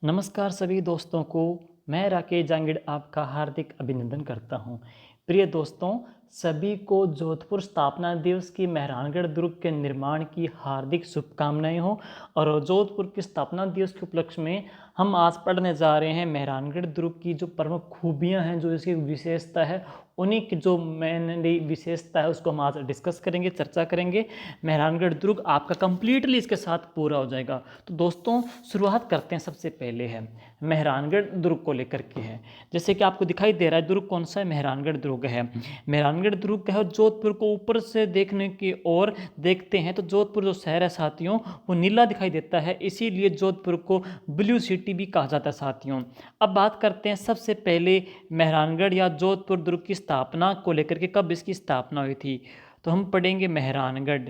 नमस्कार सभी दोस्तों को। मैं राकेश जांगिड़ आपका हार्दिक अभिनंदन करता हूं। प्रिय दोस्तों, सभी को जोधपुर स्थापना दिवस की मेहरानगढ़ दुर्ग के निर्माण की हार्दिक शुभकामनाएं हो। और जोधपुर के स्थापना दिवस के उपलक्ष्य में हम आज पढ़ने जा रहे हैं मेहरानगढ़ दुर्ग की जो प्रमुख खूबियां हैं, जो इसकी विशेषता है, उन्हीं की जो मेन विशेषता है उसको हम आज डिस्कस करेंगे, चर्चा करेंगे। मेहरानगढ़ दुर्ग आपका कंप्लीटली इसके साथ पूरा हो जाएगा। तो दोस्तों, शुरुआत करते हैं। सबसे पहले है मेहरानगढ़ दुर्ग को लेकर के है। जैसे कि आपको दिखाई दे रहा है दुर्ग कौन सा है, मेहरानगढ़ दुर्ग है। मेहरानगढ़ दुर्ग है जोधपुर को ऊपर से देखने की ओर देखते हैं तो जोधपुर जो शहर है साथियों, वो नीला दिखाई देता है, इसीलिए जोधपुर को ब्लू सिटी भी कहा जाता है साथियों। अब बात करते हैं सबसे पहले मेहरानगढ़ या जोधपुर दुर्ग की स्थापना को लेकर के, कब इसकी स्थापना हुई थी। तो हम पढ़ेंगे मेहरानगढ़।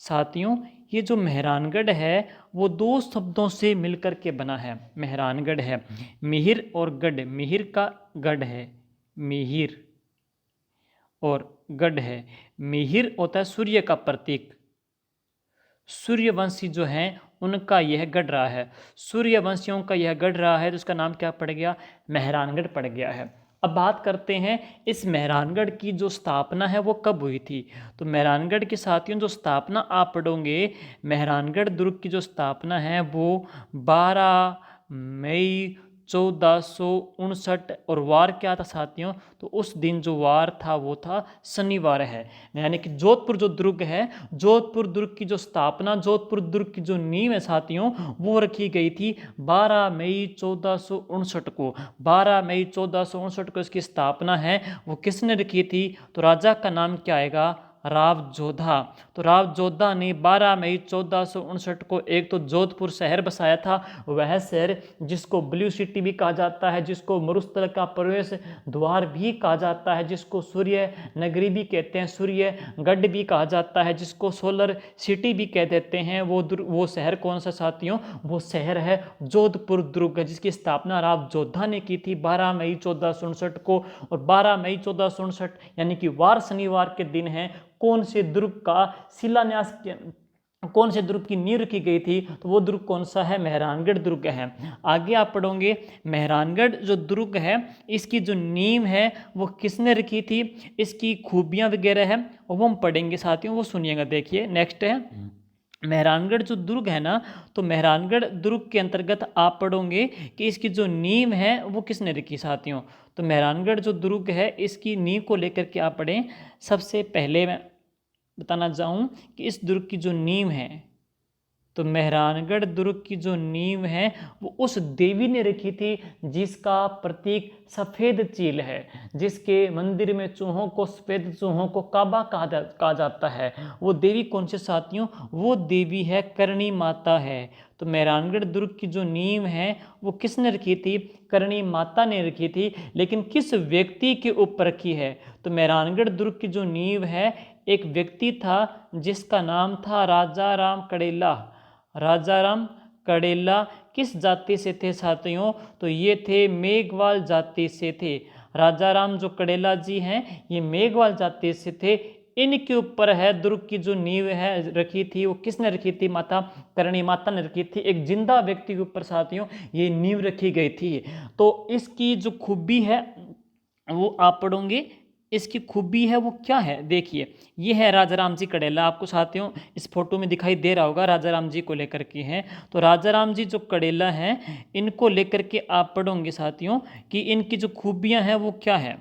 साथियों, ये जो मेहरानगढ़ है वो दो शब्दों से मिलकर के बना है। मेहरानगढ़ है मिहिर और गढ़, मिहिर का गढ़ है, मिहिर और गढ़ है। मिहिर होता है सूर्य का प्रतीक, सूर्यवंशी जो हैं उनका यह गढ़ रहा है, सूर्यवंशियों का यह गढ़ रहा है, तो इसका नाम क्या पड़ गया, मेहरानगढ़ पड़ गया है। अब बात करते हैं इस मेहरानगढ़ की जो स्थापना है वो कब हुई थी। तो मेहरानगढ़ के साथियों जो स्थापना आप पढ़ोगे, मेहरानगढ़ दुर्ग की जो स्थापना है वो 12 मई 1459, और वार क्या था साथियों, तो उस दिन जो वार था वो था शनिवार है। यानी कि जोधपुर जो दुर्ग है, जोधपुर दुर्ग की जो स्थापना, जोधपुर दुर्ग की जो नींव है साथियों, वो रखी गई थी 12 मई 1459 को। 12 मई 1459 को इसकी स्थापना है। वो किसने रखी थी, तो राजा का नाम क्या आएगा, राव जोधा। तो राव जोधा ने 12 मई 1459 को एक तो जोधपुर शहर बसाया था, वह शहर जिसको ब्लू सिटी भी कहा जाता है, जिसको मरुस्थल का प्रवेश द्वार भी कहा जाता है, जिसको सूर्य नगरी भी कहते हैं, सूर्य गढ़ भी कहा जाता है, जिसको सोलर सिटी भी कह देते हैं। वो शहर कौन सा साथियों, वो शहर है जोधपुर दुर्ग, जिसकी स्थापना राव जोधा ने की थी 12 मई 1459 को। और 12 मई 1459 यानी कि वार शनिवार के दिन है। कौन से दुर्ग का शिलान्यास, कौन से दुर्ग की नींव रखी गई थी, तो वो दुर्ग कौन सा है, मेहरानगढ़ दुर्ग है। आगे आप पढ़ोगे मेहरानगढ़ जो दुर्ग है, इसकी जो नींव है वो किसने रखी थी, इसकी खूबियां वगैरह है वो हम पढ़ेंगे साथियों, वो सुनिएगा। देखिए नेक्स्ट है मेहरानगढ़ जो दुर्ग है ना, तो मेहरानगढ़ दुर्ग के अंतर्गत आप पढ़ोगे कि इसकी जो नींव है वो किसने रखी साथियों। तो मेहरानगढ़ जो दुर्ग है इसकी नींव को लेकर के आप पढ़ें। सबसे पहले मैं बताना चाहूँ कि इस दुर्ग की जो नींव है, तो मेहरानगढ़ दुर्ग की जो नींव है वो उस देवी ने रखी थी जिसका प्रतीक सफ़ेद चील है, जिसके मंदिर में चूहों को, सफ़ेद चूहों को काबा कहा जाता है। वो देवी कौन से साथियों, वो देवी है करणी माता है। तो मेहरानगढ़ दुर्ग की जो नींव है वो किसने रखी थी, करणी माता ने रखी थी। लेकिन किस व्यक्ति के ऊपर रखी है, तो मेहरानगढ़ दुर्ग की जो नींव है एक व्यक्ति था जिसका नाम था राजा राम कड़ेला। राजा राम कड़ेला किस जाति से थे साथियों, तो ये थे मेघवाल जाति से थे। राजा राम जो कड़ेला जी हैं ये मेघवाल जाति से थे। इनके ऊपर है दुर्ग की जो नींव है रखी थी, वो किसने रखी थी, माता करणी माता ने रखी थी। एक जिंदा व्यक्ति के ऊपर साथियों ये नींव रखी गई थी। तो इसकी जो खूबी है वो आप पढ़ोगे। इसकी खूबी है वो क्या है, देखिए ये है राजा राम जी कड़ेला। आपको साथियों इस फोटो में दिखाई दे रहा होगा, राजा राम जी को लेकर के हैं। तो राजा राम जी जो कड़ेला हैं इनको लेकर के आप पढ़ोगे साथियों कि इनकी जो खूबियां हैं वो क्या है।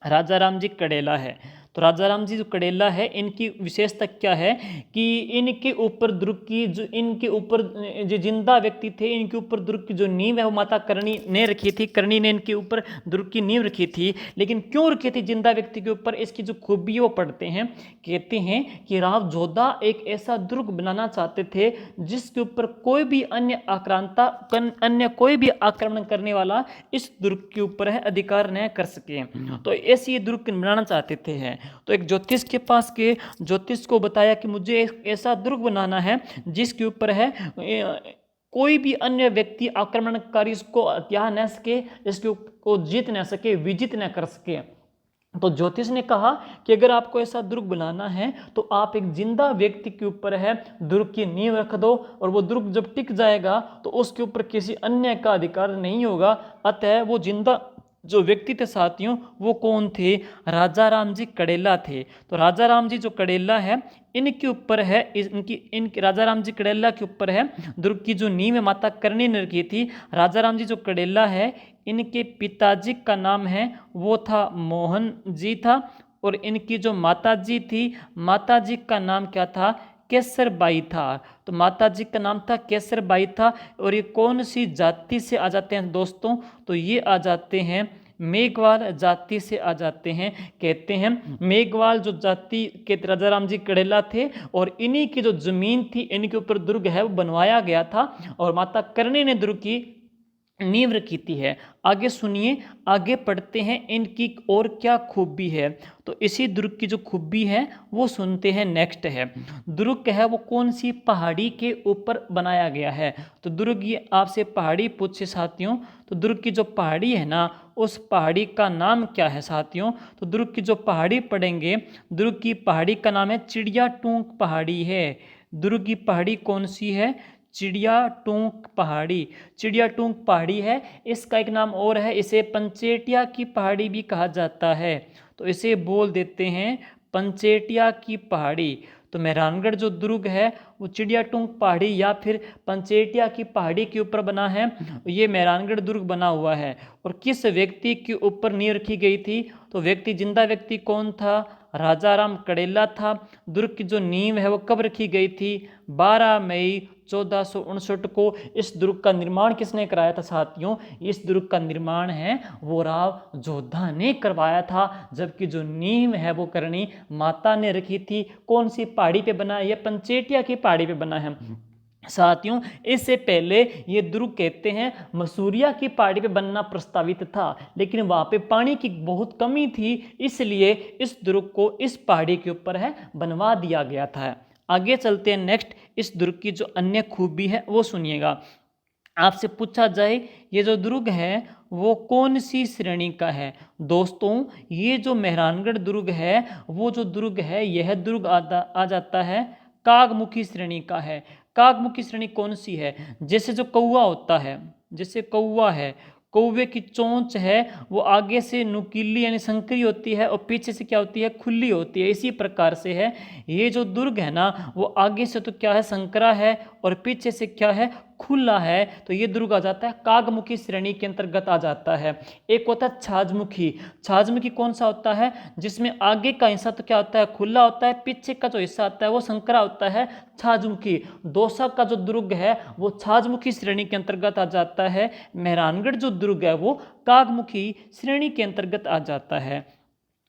राजा राम जी कड़ेला है, तो राजा राम जी जो कड़ेला है इनकी विशेषता क्या है कि इनके ऊपर दुर्ग की जो, इनके ऊपर जो जिंदा व्यक्ति थे इनके ऊपर दुर्ग की जो नींव है वो माता करणी ने रखी थी। करणी ने इनके ऊपर दुर्ग की नींव रखी थी। लेकिन क्यों रखी थी जिंदा व्यक्ति के ऊपर, इसकी जो खूबी वो पढ़ते हैं। कहते हैं कि राव जोधा एक ऐसा दुर्ग बनाना चाहते थे जिसके ऊपर कोई भी अन्य कोई भी आक्रमण करने वाला इस दुर्ग के ऊपर है अधिकार न कर सके। तो ऐसी ये दुर्ग बनाना चाहते थे हैं। तो एक ज्योतिष के पास के ज्योतिष को बताया कि मुझे एक ऐसा दुर्ग बनाना है जिसके ऊपर है कोई भी अन्य व्यक्ति आक्रमणकारी इसको हत्या न सके, इसको जीत न सके, विजित न कर सके। तो ज्योतिष ने कहा कि अगर आपको ऐसा दुर्ग बनाना है तो आप एक जिंदा व्यक्ति के ऊपर है दुर्ग की नींव रख दो, और वो दुर्ग जब टिक जाएगा तो उसके ऊपर किसी अन्य का अधिकार नहीं होगा। अतः वो जिंदा जो व्यक्ति थे साथियों, वो कौन थे? राजा राम जी कड़ेला थे। तो राजा राम जी जो कड़ेला है, इनके ऊपर है, इनकी राजा राम जी कड़ेला के ऊपर है दुर्ग की जो नींव माता करणी ने रखी थी। राजा राम जी जो कड़ेला है, इनके पिताजी का नाम है वो था मोहन जी था, और इनकी जो माता जी थी, माता जी का नाम क्या था? केसर बाई था। तो माता जी का नाम था केसर बाई था। और ये कौन सी जाति से आ जाते हैं दोस्तों? तो ये आ जाते हैं मेघवाल जाति से आ जाते हैं। कहते हैं मेघवाल जो जाति के राजा राम जी कड़ेला थे, और इन्हीं की जो जमीन थी, इनके ऊपर दुर्ग है वो बनवाया गया था, और माता करणी ने दुर्ग की नींव रखी थी है। आगे सुनिए, आगे पढ़ते हैं इनकी और क्या खूबी है। तो इसी दुर्ग की जो खूबी है वो सुनते हैं। नेक्स्ट है दुर्ग है वो कौन सी पहाड़ी के ऊपर बनाया गया है। तो दुर्ग ये आपसे पहाड़ी पूछे साथियों, तो दुर्ग की जो पहाड़ी है ना, उस पहाड़ी का नाम क्या है साथियों? तो दुर्ग की जो पहाड़ी पढ़ेंगे, दुर्ग की पहाड़ी का नाम है चिड़िया टूंक पहाड़ी है। दुर्ग की पहाड़ी कौन सी है? चिड़िया टूंक पहाड़ी। चिड़िया टूंक पहाड़ी है। इसका एक नाम और है, इसे पंचेटिया की पहाड़ी भी कहा जाता है। तो इसे बोल देते हैं पंचेटिया की पहाड़ी। तो मेहरानगढ़ जो दुर्ग है वो चिड़िया टूंक पहाड़ी या फिर पंचेटिया की पहाड़ी के ऊपर बना है। ये मेहरानगढ़ दुर्ग बना हुआ है। और किस व्यक्ति के ऊपर नींव रखी गई थी? तो व्यक्ति, जिंदा व्यक्ति कौन था? राजा राम कड़ेला था। दुर्ग की जो नींव है वो कब रखी गई थी? 12 मई 1459 को। इस दुर्ग का निर्माण किसने कराया था साथियों? इस दुर्ग का निर्माण है वो राव जोधा ने करवाया था, जबकि जो नींव है वो करणी माता ने रखी थी। कौन सी पहाड़ी पे बना है? ये पंचेटिया की पहाड़ी पे बना है साथियों। इससे पहले ये दुर्ग कहते हैं मसूरिया की पहाड़ी पे बनना प्रस्तावित था, लेकिन वहां पे पानी की बहुत कमी थी, इसलिए इस दुर्ग को इस पहाड़ी के ऊपर है बनवा दिया गया था। आगे चलते हैं। नेक्स्ट, इस दुर्ग की जो अन्य खूबी है वो सुनिएगा। आपसे पूछा जाए ये जो दुर्ग है वो कौन सी श्रेणी का है? दोस्तों, ये जो मेहरानगढ़ दुर्ग है, वो जो दुर्ग है, यह दुर्ग आ जाता है कागमुखी श्रेणी का है। कागमुखी श्रेणी कौन सी है? जैसे जो कौवा होता है, जैसे कौवा है, कौवे की चोंच है वो आगे से नुकीली यानी संकरी होती है, और पीछे से क्या होती है? खुली होती है। इसी प्रकार से है ये जो दुर्ग है ना, वो आगे से तो क्या है? संकरा है, और पीछे से क्या है? खुला है। तो ये दुर्ग आ जाता है कागमुखी श्रेणी के अंतर्गत आ जाता है। एक होता है छाजमुखी। छाजमुखी कौन सा होता है? जिसमें आगे का हिस्सा तो क्या होता है? खुला होता है, पीछे का जो हिस्सा होता है वो संकरा होता है, छाजमुखी। दौसा का जो दुर्ग है वो छाजमुखी श्रेणी के अंतर्गत आ जाता है। मेहरानगढ़ जो दुर्ग है वो कागमुखी श्रेणी के अंतर्गत आ जाता है।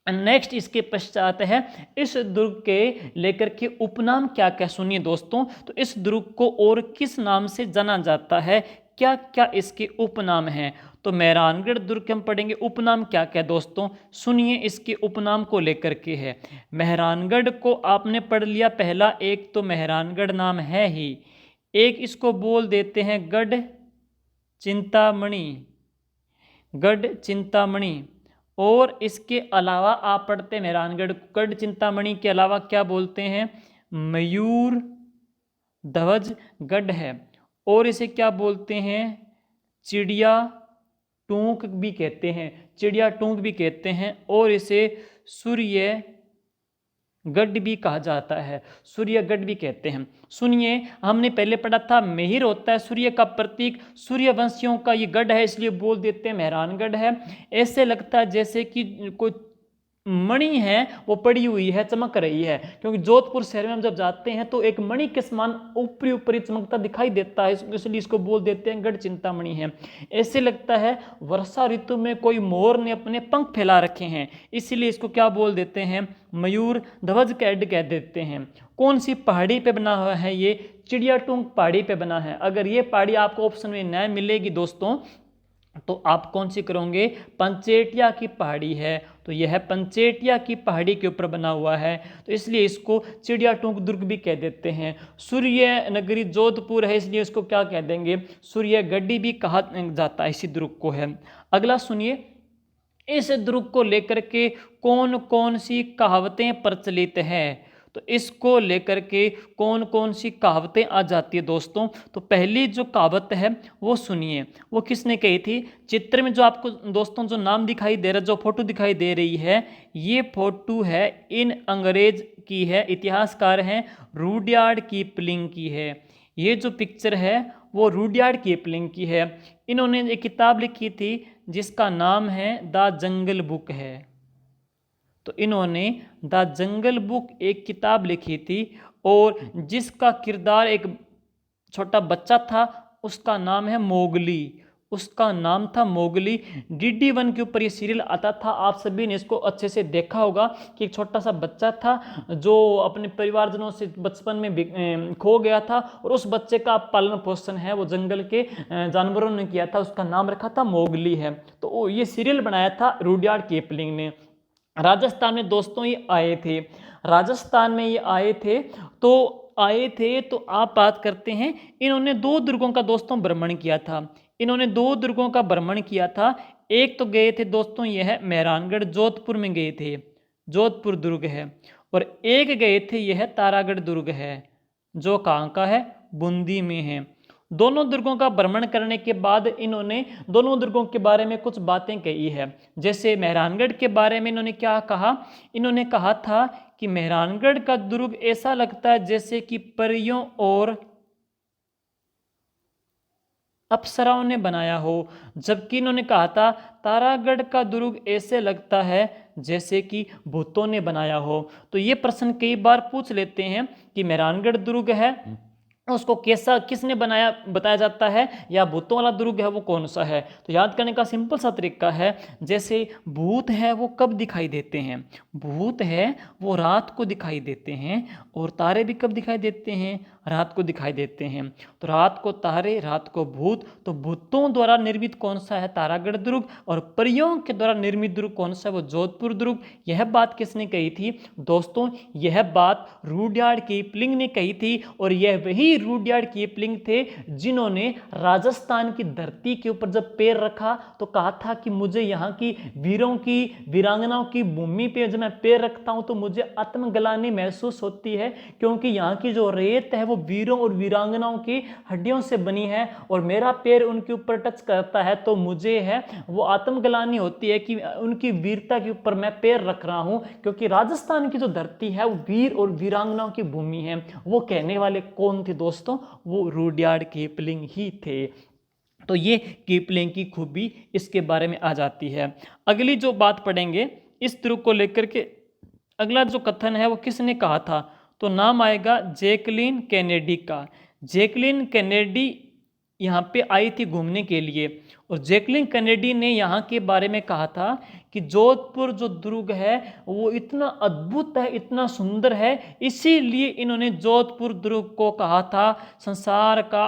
नेक्स्ट इसके पश्चात है इस दुर्ग के लेकर के उपनाम क्या क्या? सुनिए दोस्तों, तो इस दुर्ग को और किस नाम से जाना जाता है? क्या क्या इसके उपनाम हैं? तो मेहरानगढ़ दुर्ग हम पढ़ेंगे, उपनाम क्या क्या दोस्तों? सुनिए, इसके उपनाम को लेकर के है। मेहरानगढ़ को आपने पढ़ लिया, पहला एक तो मेहरानगढ़ नाम है ही, एक इसको बोल देते हैं गढ़ चिंतामणि, गढ़ चिंतामणि। और इसके अलावा आप पढ़ते हैं मेहरानगढ़ गढ़ चिंतामणि के अलावा क्या बोलते हैं? मयूर ध्वज गढ़ है। और इसे क्या बोलते हैं? चिड़िया टूंक भी कहते हैं, चिड़िया टूंक भी कहते हैं। और इसे सूर्य गढ़ भी कहा जाता है, सूर्यगढ़ भी कहते हैं। सुनिए, हमने पहले पढ़ा था मिहिर होता है सूर्य का प्रतीक, सूर्यवंशियों का ये गढ़ है, इसलिए बोल देते हैं मेहरानगढ़ है। ऐसे लगता है जैसे कि कोई मणि है वो पड़ी हुई है, चमक रही है, क्योंकि जोधपुर शहर में हम जब जाते हैं तो एक मणि के समान ऊपरी ऊपरी चमकता दिखाई देता है, इसलिए इसको बोल देते हैं गढ़ चिंतामणि है। ऐसे लगता है वर्षा ऋतु में कोई मोर ने अपने पंख फैला रखे हैं, इसलिए इसको क्या बोल देते हैं? मयूर ध्वज कैड कह देते हैं। कौन सी पहाड़ी पे बना हुआ है? ये चिड़िया टूंक पहाड़ी पे बना है। अगर ये पहाड़ी आपको ऑप्शन में न मिलेगी दोस्तों, तो आप कौन सी करोगे? पंचेटिया की पहाड़ी है। तो यह पंचेटिया की पहाड़ी के ऊपर बना हुआ है, तो इसलिए इसको चिड़िया टूंक दुर्ग भी कह देते हैं। सूर्य नगरी जोधपुर है, इसलिए इसको क्या कह देंगे? सूर्यगढ़ी भी कहा जाता है इसी दुर्ग को है। अगला सुनिए, इस दुर्ग को लेकर के कौन कौन सी कहावतें प्रचलित हैं? तो इसको लेकर के कौन कौन सी कहावतें आ जाती है दोस्तों? तो पहली जो कहावत है वो सुनिए, वो किसने कही थी? चित्र में जो आपको दोस्तों जो नाम दिखाई दे रहा है, जो फोटो दिखाई दे रही है, ये फोटो है इन अंग्रेज की है, इतिहासकार हैं रूडयार्ड कीपलिंग की है। ये जो पिक्चर है वो रूडयार्ड कीपलिंग की है। इन्होंने एक किताब लिखी थी जिसका नाम है द जंगल बुक है। तो इन्होंने द जंगल बुक एक किताब लिखी थी और जिसका किरदार एक छोटा बच्चा था, उसका नाम है मोगली। उसका नाम था मोगली। डीडी वन के ऊपर ये सीरियल आता था, आप सभी ने इसको अच्छे से देखा होगा कि एक छोटा सा बच्चा था जो अपने परिवारजनों से बचपन में खो गया था और उस बच्चे का पालन पोषण है वो जंगल के जानवरों ने किया था, उसका नाम रखा था मोगली है। तो ये सीरियल बनाया था रूडयार्ड कीपलिंग ने। राजस्थान में दोस्तों ये आए थे, राजस्थान में ये आए थे। तो आप बात करते हैं, इन्होंने दो दुर्गों का दोस्तों भ्रमण किया था। इन्होंने दो दुर्गों का भ्रमण किया था। एक तो गए थे दोस्तों, यह है मेहरानगढ़, जोधपुर में गए थे, जोधपुर दुर्ग है। और एक गए थे, यह तारागढ़ दुर्ग है, जो कहाँ का है? बूंदी में है। दोनों दुर्गों का भ्रमण करने के बाद इन्होंने दोनों दुर्गों के बारे में कुछ बातें कही है। जैसे मेहरानगढ़ के बारे में इन्होंने क्या कहा? इन्होंने कहा था कि मेहरानगढ़ का दुर्ग ऐसा लगता है जैसे कि परियों और अप्सराओं ने बनाया हो। जबकि इन्होंने कहा था तारागढ़ का दुर्ग ऐसे लगता है जैसे कि भूतों ने बनाया हो। तो ये प्रश्न कई बार पूछ लेते हैं कि मेहरानगढ़ दुर्ग है उसको कैसा किसने बनाया बताया जाता है, या भूतों वाला दुर्ग है वो कौन सा है? तो याद करने का सिंपल सा तरीका है, जैसे भूत है वो कब दिखाई देते हैं? भूत है वो रात को दिखाई देते हैं। और तारे भी कब दिखाई देते हैं? रात को दिखाई देते हैं। तो रात को तारे, रात को भूत। तो भूतों द्वारा निर्मित कौन सा है? तारागढ़ दुर्ग। और परियों के द्वारा निर्मित दुर्ग कौन सा है? वो जोधपुर दुर्ग। यह बात किसने कही थी दोस्तों? यह बात रूडयार्ड कीपलिंग ने कही थी। और यह वही रूडयार्ड कीपलिंग थे जिन्होंने राजस्थान की धरती के ऊपर जब पैर रखा तो कहा था कि मुझे यहाँ की वीरों की, वीरांगनाओं की भूमि पे जब मैं पैर रखता हूँ तो मुझे आत्मग्लानि महसूस होती है, क्योंकि यहाँ की जो रेत है वो वीरों और वीरांगनाओं की हड्डियों से बनी है और मेरा पैर उनके ऊपर टच करता है तो मुझे है वो आत्मग्लानि होती है कि उनकी वीरता के ऊपर मैं पैर रख रहा हूँ, क्योंकि राजस्थान की जो धरती है वो वीर और वीरांगनाओं की भूमि है। वो कहने वाले कौन थे दोस्तों? वो रूडयार्ड कीपलिंग ही थे। तो ये कीपलिंग की खूबी इसके बारे में आ जाती है। अगली जो बात पढ़ेंगे इस तुरुक को लेकर के, अगला जो कथन है वो किसने कहा था? तो नाम आएगा जैकलीन कैनेडी का। जैकलीन कैनेडी यहाँ पे आई थी घूमने के लिए और जैकलीन कैनेडी ने यहाँ के बारे में कहा था कि जोधपुर जो दुर्ग है वो इतना अद्भुत है, इतना सुंदर है, इसीलिए इन्होंने जोधपुर दुर्ग को कहा था संसार का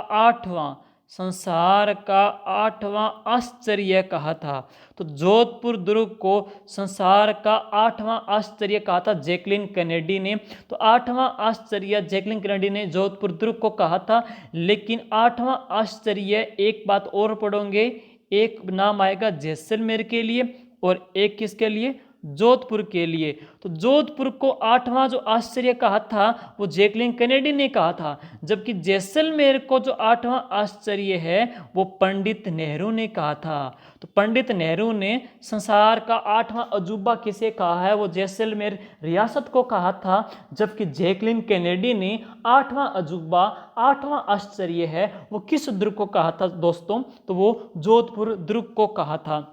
आठवां आश्चर्य कहा था। तो जोधपुर दुर्ग को संसार का आठवां आश्चर्य कहा था जैकलीन कैनेडी ने। तो आठवां आश्चर्य जैकलीन कैनेडी ने जोधपुर दुर्ग को कहा था। लेकिन आठवां आश्चर्य, एक बात और पढ़ोगे, एक नाम आएगा जैसलमेर के लिए और एक किसके लिए? जोधपुर के लिए। तो जोधपुर को आठवां जो आश्चर्य कहा था वो जैकलीन कैनेडी ने कहा था, जबकि जैसलमेर को जो आठवां आश्चर्य है वो पंडित नेहरू ने कहा था। तो पंडित नेहरू ने संसार का आठवां अजूबा किसे कहा है? वो जैसलमेर रियासत को कहा था। जबकि जैकलीन कैनेडी ने आठवां अजूबा, आठवां आश्चर्य है वो किस दुर्ग को कहा था दोस्तों? तो वो जोधपुर दुर्ग को कहा था।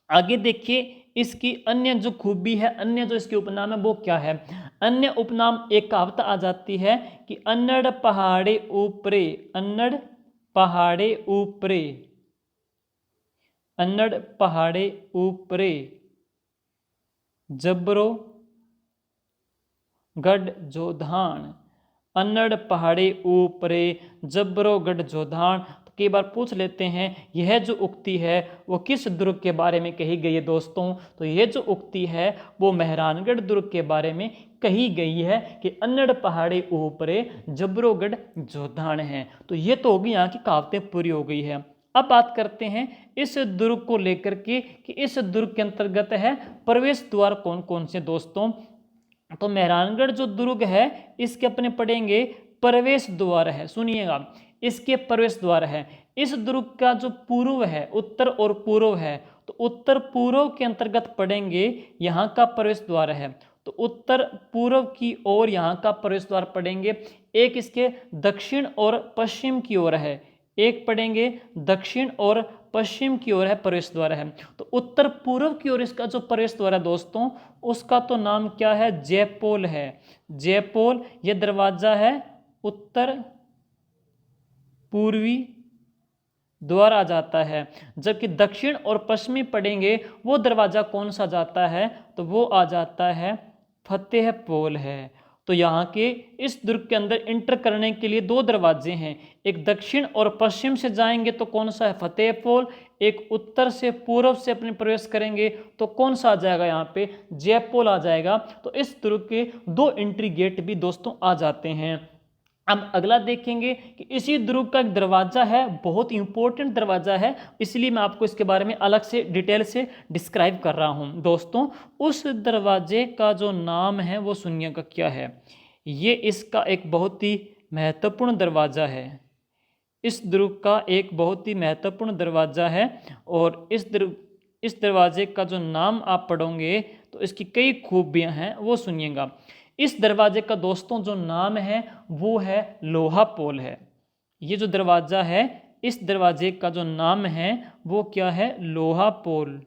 आगे देखिए इसकी अन्य जो खूबी है, अन्य जो इसके उपनाम है वो क्या है? अन्य उपनाम एक कहावत आ जाती है कि अन्नड़ पहाड़े ऊपरे, अन्नड़ पहाड़े ऊपरे, अन्नड़ पहाड़े ऊपरे जबरो गढ़ जोधान, अन्नड़ पहाड़े ऊपरे जबरो गढ़ जोधान। कई बार पूछ लेते हैं यह जो उक्ति है वो किस दुर्ग के बारे में कही गई है दोस्तों? तो यह जो उक्ति है वो मेहरानगढ़ दुर्ग के बारे में कही गई है कि अन्नड़ पहाड़ी ऊपरे जबरोगढ़ जोधान है। तो ये तो होगी यहाँ की कहावतें पूरी हो गई है। अब बात करते हैं इस दुर्ग को लेकर के कि इस दुर्ग के अंतर्गत है प्रवेश द्वार कौन कौन से दोस्तों। तो मेहरानगढ़ जो दुर्ग है इसके अपने पढ़ेंगे प्रवेश द्वार है, सुनिएगा, इसके प्रवेश द्वार है। इस दुर्ग का जो पूर्व है, उत्तर और पूर्व है, तो उत्तर पूर्व के अंतर्गत पढ़ेंगे यहाँ का प्रवेश द्वार है। तो उत्तर पूर्व की ओर यहाँ का प्रवेश द्वार पढ़ेंगे। एक इसके दक्षिण और पश्चिम की ओर है, एक पढ़ेंगे दक्षिण और पश्चिम की ओर है प्रवेश द्वार है। तो उत्तर पूर्व की ओर इसका जो प्रवेश द्वार है दोस्तों, उसका तो नाम क्या है, जयपोल है। जयपोल ये दरवाजा है उत्तर पूर्वी द्वार आ जाता है। जबकि दक्षिण और पश्चिमी पढ़ेंगे वो दरवाजा कौन सा जाता है, तो वो आ जाता है फतेहपोल है। तो यहाँ के इस दुर्ग के अंदर इंटर करने के लिए दो दरवाजे हैं, एक दक्षिण और पश्चिम से जाएंगे तो कौन सा है, फतेहपोल। एक उत्तर से पूर्व से अपने प्रवेश करेंगे तो कौन सा आ जाएगा, यहाँ पे जयपोल आ जाएगा। तो इस दुर्ग के दो एंट्री गेट भी दोस्तों आ जाते हैं। अब अगला देखेंगे कि इसी दुर्ग का एक दरवाजा है, बहुत इंपॉर्टेंट दरवाजा है, इसलिए मैं आपको इसके बारे में अलग से डिटेल से डिस्क्राइब कर रहा हूं दोस्तों। उस दरवाजे का जो नाम है वो सुनिएगा क्या है। ये इसका एक बहुत ही महत्वपूर्ण दरवाजा है, इस दुर्ग का एक बहुत ही महत्वपूर्ण दरवाजा है। और इस दरवाजे का जो नाम आप पढ़ोगे तो इसकी कई खूबियां हैं, वो सुनिएगा। इस दरवाजे का दोस्तों जो नाम है वो है लोहा पोल है। ये जो दरवाजा है, इस दरवाजे का जो नाम है वो क्या है, लोहा पोल।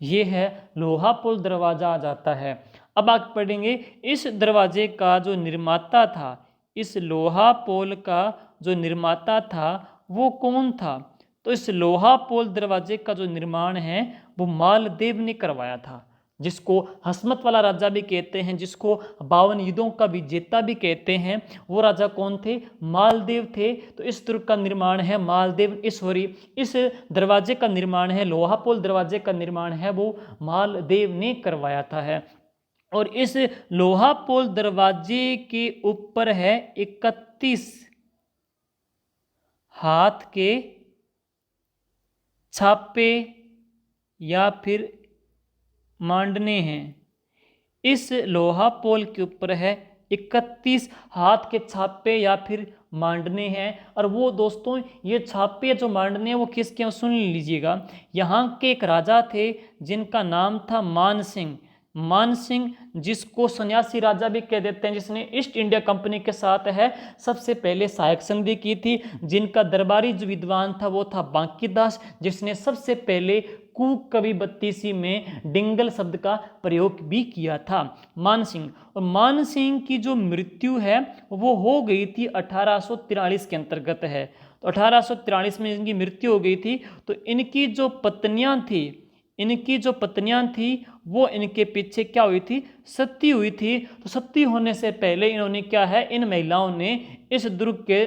ये है लोहा पोल दरवाजा आ जाता है। अब आगे पढ़ेंगे इस दरवाजे का जो निर्माता था, इस लोहा पोल का जो निर्माता था वो कौन था। तो इस लोहा पोल दरवाजे का जो निर्माण है वो मालदेव ने करवाया था, जिसको हसमत वाला राजा भी कहते हैं, जिसको 52 युद्धों का विजेता भी कहते हैं। वो राजा कौन थे, मालदेव थे। तो इस दुर्ग का निर्माण है मालदेव, इस दरवाजे का निर्माण है, लोहा पोल दरवाजे का निर्माण है वो मालदेव ने करवाया था है। और इस लोहा पोल दरवाजे के ऊपर है 31 हाथ के छापे या फिर मांडने हैं। इस लोहा पोल के ऊपर है 31 हाथ के छापे या फिर मांडने हैं। और वो दोस्तों ये छापे जो मांडने हैं वो किसके हैं, सुन लीजिएगा। यहाँ के एक राजा थे जिनका नाम था मान सिंह। मान सिंह जिसको सन्यासी राजा भी कह देते हैं, जिसने ईस्ट इंडिया कंपनी के साथ है सबसे पहले सहायक संधि की थी। जिनका दरबारी जो विद्वान था वो था बांकीदास, जिसने सबसे पहले कूक कवि बत्तीसी में डिंगल शब्द का प्रयोग भी किया था, मान सिंह। और मान सिंह की जो मृत्यु है वो हो गई थी 1843 के अंतर्गत है। तो 1843 में इनकी मृत्यु हो गई थी। तो इनकी जो पत्नियां थी वो इनके पीछे क्या हुई थी, सती हुई थी। तो सती होने से पहले इन्होंने क्या है, इन महिलाओं ने इस दुर्ग के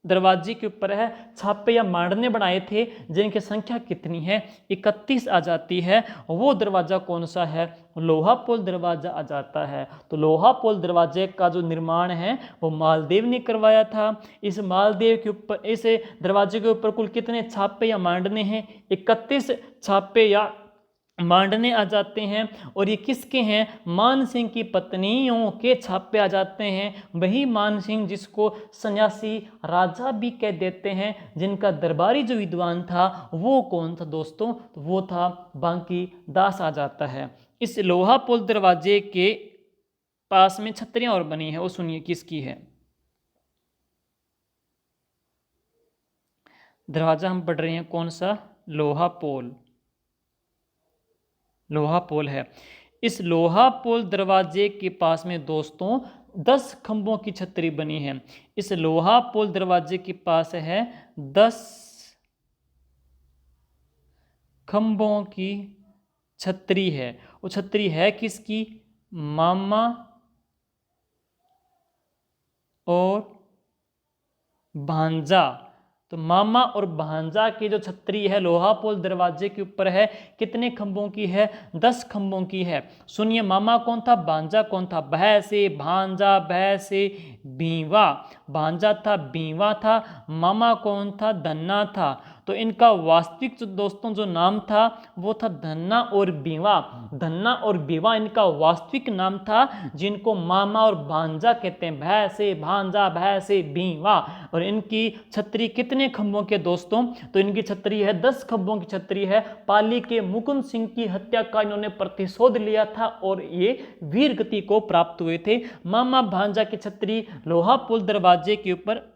दरवाजे के ऊपर है छापे या मांडने बनाए थे, जिनकी संख्या कितनी है, 31 आ जाती है। वो दरवाजा कौन सा है, लोहा पोल दरवाजा आ जाता है। तो लोहा पोल दरवाजे का जो निर्माण है वो मालदेव ने करवाया था। इस मालदेव के ऊपर, इस दरवाजे के ऊपर कुल कितने छापे या मांडने हैं, 31 छापे या मांडने आ जाते हैं। और ये किसके हैं, मान सिंह की पत्नियों के छापे आ जाते हैं। वही मान सिंह जिसको सन्यासी राजा भी कह देते हैं, जिनका दरबारी जो विद्वान था वो कौन था दोस्तों, तो वो था बांकी दास आ जाता है। इस लोहा पुल दरवाजे के पास में छतरियां और बनी है, वो सुनिए किसकी है। दरवाजा हम पढ़ रहे हैं कौन सा, लोहा पोल। लोहा पोल है। इस लोहा पोल दरवाजे के पास में दोस्तों 10 खंभों की छतरी बनी है। इस लोहा पोल दरवाजे के पास है 10 खंभों की छतरी है। वो छतरी है किसकी, मामा और भांजा। तो मामा और भांजा की जो छतरी है लोहा पोल दरवाजे के ऊपर है, कितने खंभों की है? 10 खंभों की है। सुनिए, मामा कौन था, भांजा कौन था? भय से भांजा, भय से बीवा। भांजा था, बीवा था, मामा कौन था? धन्ना था। तो इनका वास्तविक जो दोस्तों जो नाम था वो था धन्ना और बीवा। धन्ना और बीवा इनका वास्तविक नाम था, जिनको मामा और भांजा कहते हैं। भय से भांजा, भय से बीवा। और इनकी छतरी कितने खंभों के दोस्तों? तो इनकी छतरी है 10 खंभों की छतरी है। पाली के मुकुंद सिंह की हत्या का इन्होंने प्रतिशोध लिया था और ये वीर गति को प्राप्त हुए थे। मामा भांजा की छतरी लोहा पुल दरवाजे के ऊपर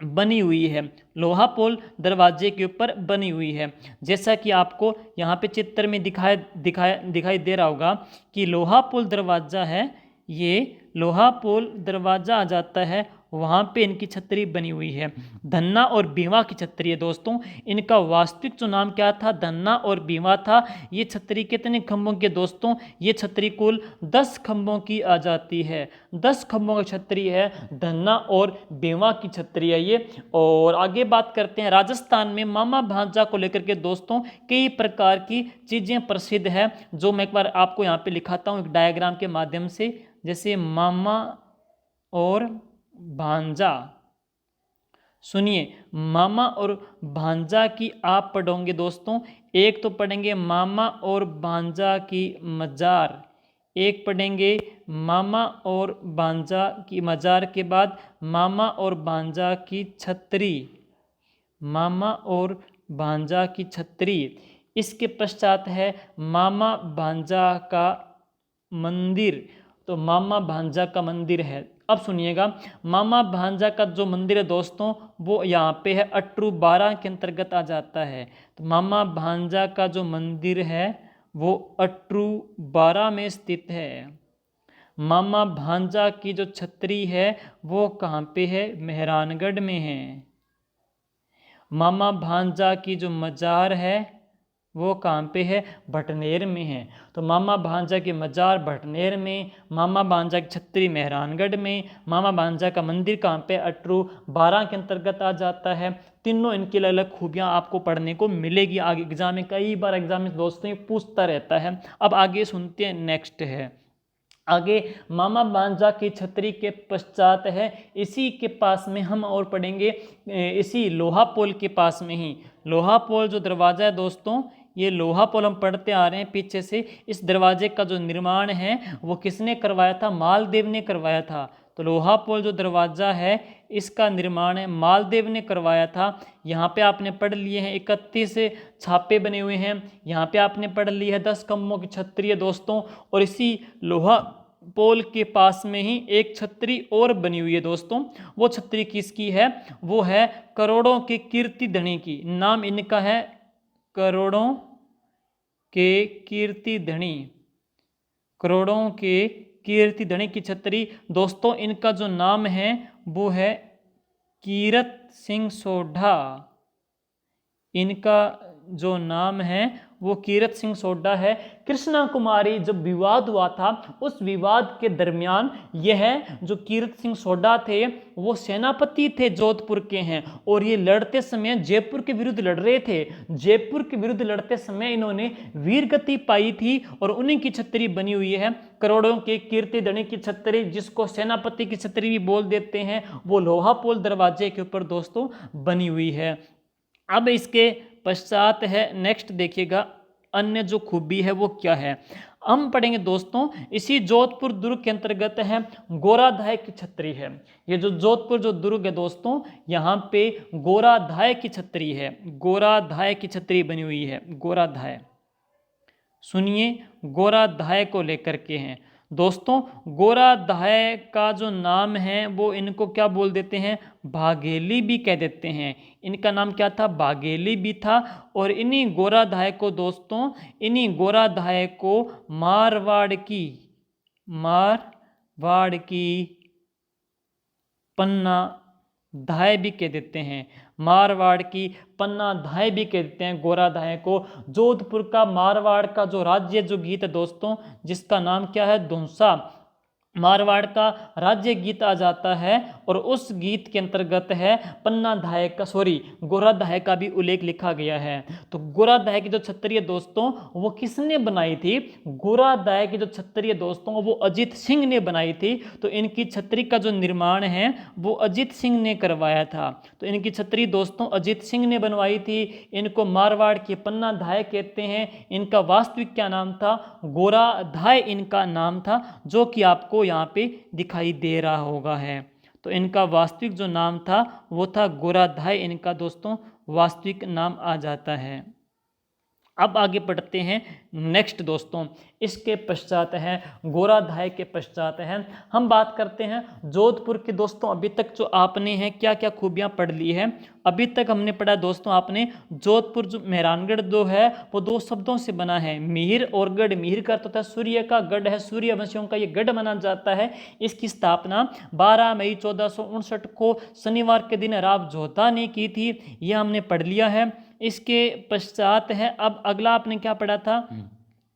बनी हुई है, लोहा पोल दरवाजे के ऊपर बनी हुई है। जैसा कि आपको यहाँ पे चित्र में दिखाई दे रहा होगा कि लोहा पोल दरवाजा है, ये लोहा पोल दरवाजा आ जाता है, वहाँ पे इनकी छतरी बनी हुई है। धन्ना और बीवा की छतरी है दोस्तों। इनका वास्तविक जो नाम क्या था? धन्ना और बीवा था। ये छतरी कितने खंभों के दोस्तों? ये छतरी कुल 10 खंभों की आ जाती है। 10 खंभों की छतरी है, धन्ना और बीवा की छतरी है ये। और आगे बात करते हैं, राजस्थान में मामा भांजा को लेकर के दोस्तों कई प्रकार की चीज़ें प्रसिद्ध है, जो मैं एक बार आपको यहाँ पे लिखाता हूँ एक डायग्राम के माध्यम से। जैसे मामा और भांजा, सुनिए, मामा और भांजा की आप पढ़ोगे दोस्तों। एक तो पढ़ेंगे मामा और भांजा की मजार, एक पढ़ेंगे मामा और भांजा की मजार के बाद मामा और भांजा की छतरी, मामा और भांजा की छतरी। इसके पश्चात है मामा भांजा का मंदिर। तो मामा भांजा का मंदिर है। अब सुनिएगा, मामा भांजा का जो मंदिर है दोस्तों वो यहाँ पे है, अटरू 12 के अंतर्गत आ जाता है। तो मामा भांजा का जो मंदिर है वो अटरू 12 में स्थित है। मामा भांजा की जो छतरी है वो कहाँ पे है? मेहरानगढ़ में है। मामा भांजा की जो मजार है वो कहाँ पे है? भटनेर में है। तो मामा भांजा की मजार भटनेर में, मामा भांजा की छतरी मेहरानगढ़ में, मामा भांजा का मंदिर कहाँ पे? अटरू 12 के अंतर्गत आ जाता है। तीनों इनकी अलग अलग खूबियाँ आपको पढ़ने को मिलेगी आगे एग्जाम में, कई बार एग्जाम में दोस्तों पूछता रहता है। अब आगे सुनते हैं, नेक्स्ट है आगे मामा भांजा की छतरी के पश्चात है, इसी के पास में हम और पढ़ेंगे, इसी लोहा पोल के पास में ही लोहा पोल जो दरवाज़ा है दोस्तों, ये लोहा पोल हम पढ़ते आ रहे हैं पीछे से। इस दरवाजे का जो निर्माण है वो किसने करवाया था? मालदेव ने करवाया था। तो लोहा पोल जो दरवाज़ा है इसका निर्माण है मालदेव ने करवाया था। यहाँ पे आपने पढ़ लिए हैं 31 छापे बने हुए हैं, यहाँ पे आपने पढ़ ली है 10 खंभों की छतरी है दोस्तों। और इसी लोहा पोल के पास में ही एक छतरी और बनी हुई है दोस्तों। वो छतरी किसकी है? वो है करोड़ों के कीर्ति धनी की। नाम इनका है करोड़ों के कीर्ति धनी, करोड़ों के कीर्ति धनी की छतरी दोस्तों। इनका जो नाम है वो है कीरत सिंह सोढ़ा। इनका जो नाम है वो कीरत सिंह सोढ़ा है। कृष्णा कुमारी जब विवाद हुआ था उस विवाद के दरमियान यह जो कीरत सिंह सोढ़ा थे वो सेनापति थे, जोधपुर के हैं, और ये लड़ते समय जयपुर के विरुद्ध लड़ रहे थे। जयपुर के विरुद्ध लड़ते समय इन्होंने वीरगति पाई थी और उन्हीं की छतरी बनी हुई है करोड़ों के कीर्ति धनी की छतरी, जिसको सेनापति की छतरी भी बोल देते हैं। वो लोहा पोल दरवाजे के ऊपर दोस्तों बनी हुई है। अब इसके पश्चात है नेक्स्ट, देखिएगा अन्य जो खूबी है वो क्या है। हम पढ़ेंगे दोस्तों, इसी जोधपुर दुर्ग के अंतर्गत है गोराधाय की छतरी है। ये जो जोधपुर जो दुर्ग है दोस्तों, यहाँ पे गोराधाय की छतरी है, गोराधाय की छतरी बनी हुई है। गोराधाय, सुनिए, गोराधाय को लेकर के हैं दोस्तों। गोराधाय का जो नाम है वो इनको क्या बोल देते हैं? बाघेली भी कह देते हैं। इनका नाम क्या था? बाघेली भी था। और इन्हीं गोराधाय को दोस्तों, इन्हीं गोराधाय को मारवाड़ की पन्ना धाय भी कह देते हैं। मारवाड़ की पन्ना धाय भी कह देते हैं गोराधाय को। जोधपुर का मारवाड़ का जो राज्य जो गीत है दोस्तों, जिसका नाम क्या है? धुंसा, मारवाड़ का राज्य गीत आ जाता है। और उस गीत के अंतर्गत है पन्ना धाय का गोरा धाय का भी उल्लेख लिखा गया है। तो गोरा धाय की जो छतरी है दोस्तों वो किसने बनाई थी? गोरा धाय की जो छतरी है दोस्तों वो अजीत सिंह ने बनाई थी। तो इनकी छतरी का जो निर्माण है वो अजीत सिंह ने करवाया था। तो इनकी छतरी दोस्तों अजीत सिंह ने बनवाई थी। इनको मारवाड़ के पन्ना धाय कहते हैं। इनका वास्तविक क्या नाम था? गोरा धाय इनका नाम था, जो कि आपको यहाँ पे दिखाई दे रहा होगा है। तो इनका वास्तविक जो नाम था वो था गोरा धाय, इनका दोस्तों वास्तविक नाम आ जाता है। अब आगे बढ़ते हैं नेक्स्ट दोस्तों, इसके पश्चात है गोरा धाय के पश्चात है हम बात करते हैं जोधपुर के दोस्तों। अभी तक जो आपने हैं क्या क्या खूबियां पढ़ ली है? अभी तक हमने पढ़ा दोस्तों आपने जोधपुर जो मेहरानगढ़ जो है वो दो शब्दों से बना है, मिहिर और गढ़। मिहिर का अर्थ होता है सूर्य का, गढ़ है सूर्यवंशियों का ये गढ़ माना जाता है। इसकी स्थापना 12 मई 1459 को शनिवार के दिन राव जोधा ने की थी, यह हमने पढ़ लिया है। इसके पश्चात है अब अगला आपने क्या पढ़ा था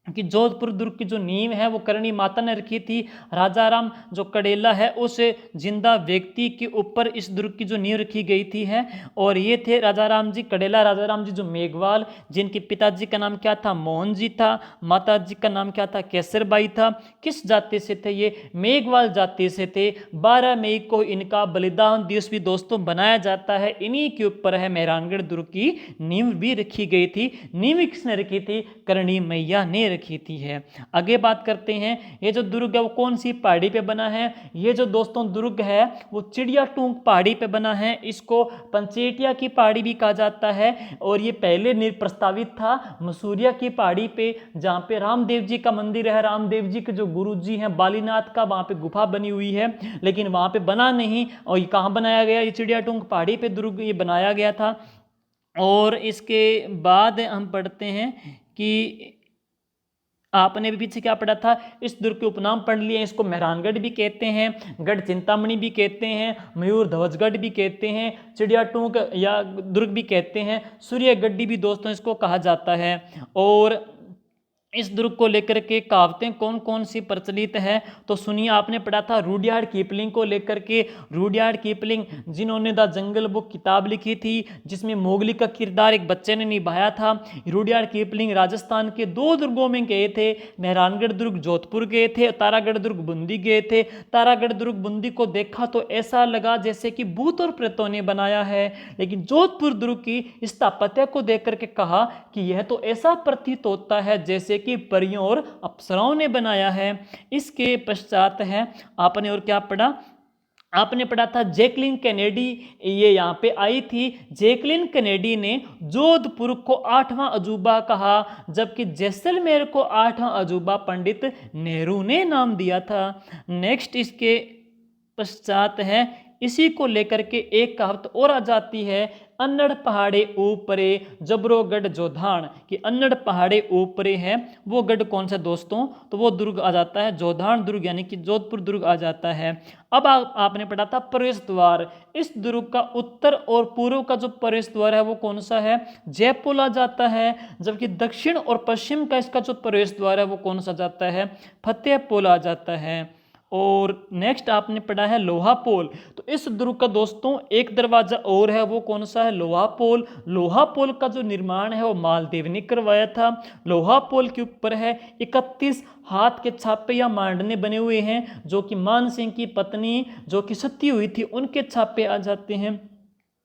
कि जोधपुर दुर्ग की जो नींव है वो करणी माता ने रखी थी। राजाराम जो कड़ेला है उस जिंदा व्यक्ति के ऊपर इस दुर्ग की जो नींव रखी गई थी है, और ये थे राजाराम जी कड़ेला, राजाराम जी जो मेघवाल, जिनके पिताजी का नाम क्या था? मोहन जी था। माता जी का नाम क्या था? केसरबाई था। किस जाति से थे ये? मेघवाल जाति से थे। 12 मई को इनका बलिदान दिवस भी दोस्तों बनाया जाता है। इन्हीं के ऊपर है मेहरानगढ़ दुर्ग की नींव भी रखी गई थी। नींव किसने रखी थी? करणी मैया ने रखी थी है। आगे बात करते हैं ये जो दुर्ग है वो कौन सी पहाड़ी पे बना है? ये जो दोस्तों दुर्ग है वो चिड़िया टूंग पहाड़ी पे बना है। इसको पंचेटिया की पहाड़ी भी कहा जाता है, और ये पहले प्रस्तावित था मसूरिया की पहाड़ी पे, जहाँ पे रामदेव जी का मंदिर है। रामदेव जी के जो गुरु जी हैं बालीनाथ का, वहाँ पे गुफा बनी हुई है, लेकिन वहाँ पे बना नहीं। और ये कहाँ बनाया गया? ये चिड़िया टूंग पहाड़ी पे दुर्ग ये बनाया गया था। और इसके बाद हम पढ़ते हैं कि आपने भी पीछे क्या पढ़ा था? इस दुर्ग के उपनाम पढ़ लिए। इसको मेहरानगढ़ भी कहते हैं, गढ़ चिंतामणि भी कहते हैं, मयूर ध्वजगढ़ भी कहते हैं, चिड़िया टूंग या दुर्ग भी कहते हैं, सूर्यगढ़ी भी दोस्तों इसको कहा जाता है। और इस दुर्ग को लेकर के कहावतें कौन कौन सी प्रचलित है? तो सुनिए, आपने पढ़ा था रुडयार्ड कीपलिंग को लेकर के। रुडयार्ड कीपलिंग जिन्होंने द जंगल बुक किताब लिखी थी, जिसमें मोगली का किरदार एक बच्चे ने निभाया था। रुडयार्ड कीपलिंग राजस्थान के 2 दुर्गों में गए थे, मेहरानगढ़ दुर्ग जोधपुर गए थे, तारागढ़ दुर्ग बूंदी गए थे। तारागढ़ दुर्ग बूंदी को देखा तो ऐसा लगा जैसे कि भूत और प्रेतों ने बनाया है, लेकिन जोधपुर दुर्ग की स्थापत्य को देख करके कहा कि यह तो ऐसा प्रतीत होता है जैसे कि परियों और अप्सराओं ने बनाया है। इसके पश्चात है आपने और क्या पढ़ा? आपने पढ़ा था जैकलिन कैनेडी, ये यहाँ पे आई थी। जैकलिन कैनेडी ने जोधपुर को 8वां अजूबा कहा, जबकि जैसलमेर को 8वां अजूबा पंडित नेहरू ने नाम दिया था। नेक्स्ट इसके पश्चात है इसी को लेकर के एक कहावत और आ जाती है, अन्नड़ पहाड़े ऊपरे जबरोगढ़ जोधान, कि अन्नड़ पहाड़े ऊपरे है वो गढ़ कौन सा दोस्तों? तो वो दुर्ग आ जाता है जोधान दुर्ग, यानी कि जोधपुर दुर्ग आ जाता है। अब आपने पढ़ा था प्रवेश द्वार। इस दुर्ग का उत्तर और पूर्व का जो प्रवेश द्वार है वो कौन सा है? जयपुर आ जाता है। जबकि दक्षिण और पश्चिम का इसका जो प्रवेश द्वार है वो कौन सा जाता है? फतेहपुर आ जाता है। और नेक्स्ट आपने पढ़ा है लोहापोल। तो इस दुर्ग का दोस्तों एक दरवाजा और है, वो कौन सा है? लोहापोल। लोहापोल का जो निर्माण है वो मालदेव ने करवाया था। लोहापोल के ऊपर है 31 हाथ के छापे या मांडने बने हुए हैं, जो कि मान सिंह की पत्नी जो कि सती हुई थी उनके छापे आ जाते हैं।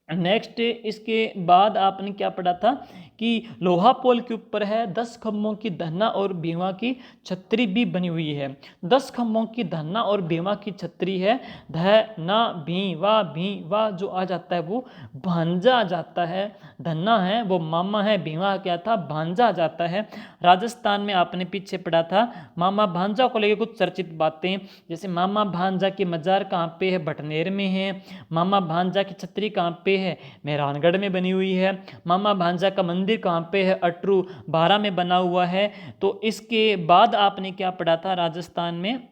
नेक्स्ट इसके बाद आपने क्या पढ़ा था कि लोहापोल के ऊपर है 10 खंभों की धन्ना और भीमा की छतरी भी बनी हुई है। 10 खंभों की धन्ना और भीमा की छतरी है। धना भीवा जो आ जाता है वो भांजा आ जाता है। धन्ना है वो मामा है, भीमा क्या था? भांजा आ जाता है। राजस्थान में आपने पीछे पढ़ा था मामा भांजा को लेकर कुछ चर्चित बातें, जैसे मामा भांजा की मजार कहाँ पे है? भटनेर में है। मामा भांजा की छतरी कहाँ पे है? मेहरानगढ़ में बनी हुई है। मामा भांजा का मंदिर कहाँ पे है? अटरू 12 में बना हुआ है। तो इसके बाद आपने क्या पढ़ा था राजस्थान में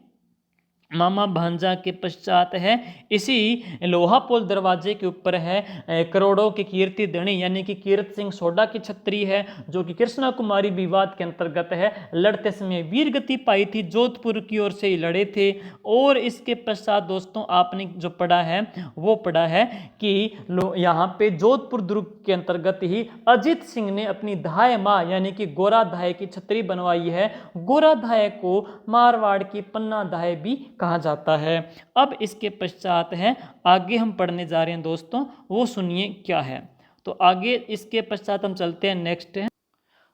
मामा भांजा के पश्चात है। इसी लोहापोल दरवाजे के ऊपर है करोड़ों की कीर्ति धनी यानी कि कीर्त सिंह सोडा की छत्री है, जो कि कृष्णा कुमारी विवाद के अंतर्गत है। लड़ते समय वीर गति पाई थी, जोधपुर की ओर से ही लड़े थे। और इसके पश्चात दोस्तों आपने जो पढ़ा है वो पढ़ा है कि यहाँ पे जोधपुर दुर्ग के अंतर्गत ही अजित सिंह ने अपनी धाय माँ यानी कि गोरा धाय की छतरी बनवाई है। गोरा धाय को मारवाड़ की पन्ना धाय भी कहा जाता है। अब इसके पश्चात है आगे हम पढ़ने जा रहे हैं दोस्तों, वो सुनिए क्या है। तो आगे इसके पश्चात हम चलते हैं, नेक्स्ट है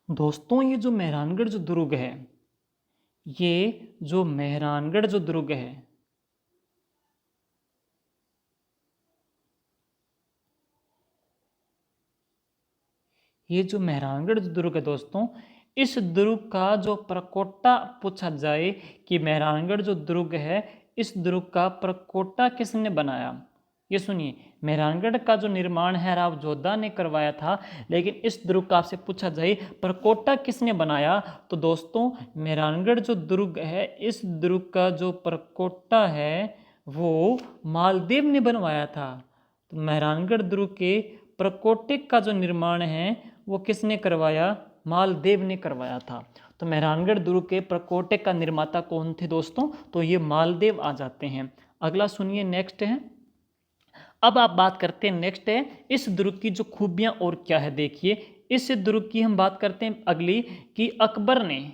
दोस्तों, ये जो मेहरानगढ़ जो दुर्ग है, ये जो मेहरानगढ़ जो दुर्ग है, ये जो मेहरानगढ़ दुर्ग है दोस्तों, इस दुर्ग का जो प्रकोटा पूछा जाए कि मेहरानगढ़ जो दुर्ग है, इस दुर्ग का प्रकोटा किसने बनाया, ये सुनिए। मेहरानगढ़ का जो निर्माण है राव जोधा ने करवाया था, लेकिन इस दुर्ग का आपसे पूछा जाए प्रकोटा किसने बनाया, तो दोस्तों मेहरानगढ़ जो दुर्ग है, इस दुर्ग का जो प्रकोटा है वो मालदेव ने बनवाया था। तो मेहरानगढ़ दुर्ग के प्रकोटे का जो निर्माण है वो किसने करवाया, मालदेव ने करवाया था। तो मेहरानगढ़ दुर्ग के प्रकोटे का निर्माता कौन थे दोस्तों, तो ये मालदेव आ जाते हैं। अगला सुनिए, नेक्स्ट है। अब आप बात करते हैं, नेक्स्ट है इस दुर्ग की जो खूबियां और क्या है। देखिए इस दुर्ग की हम बात करते हैं अगली कि अकबर ने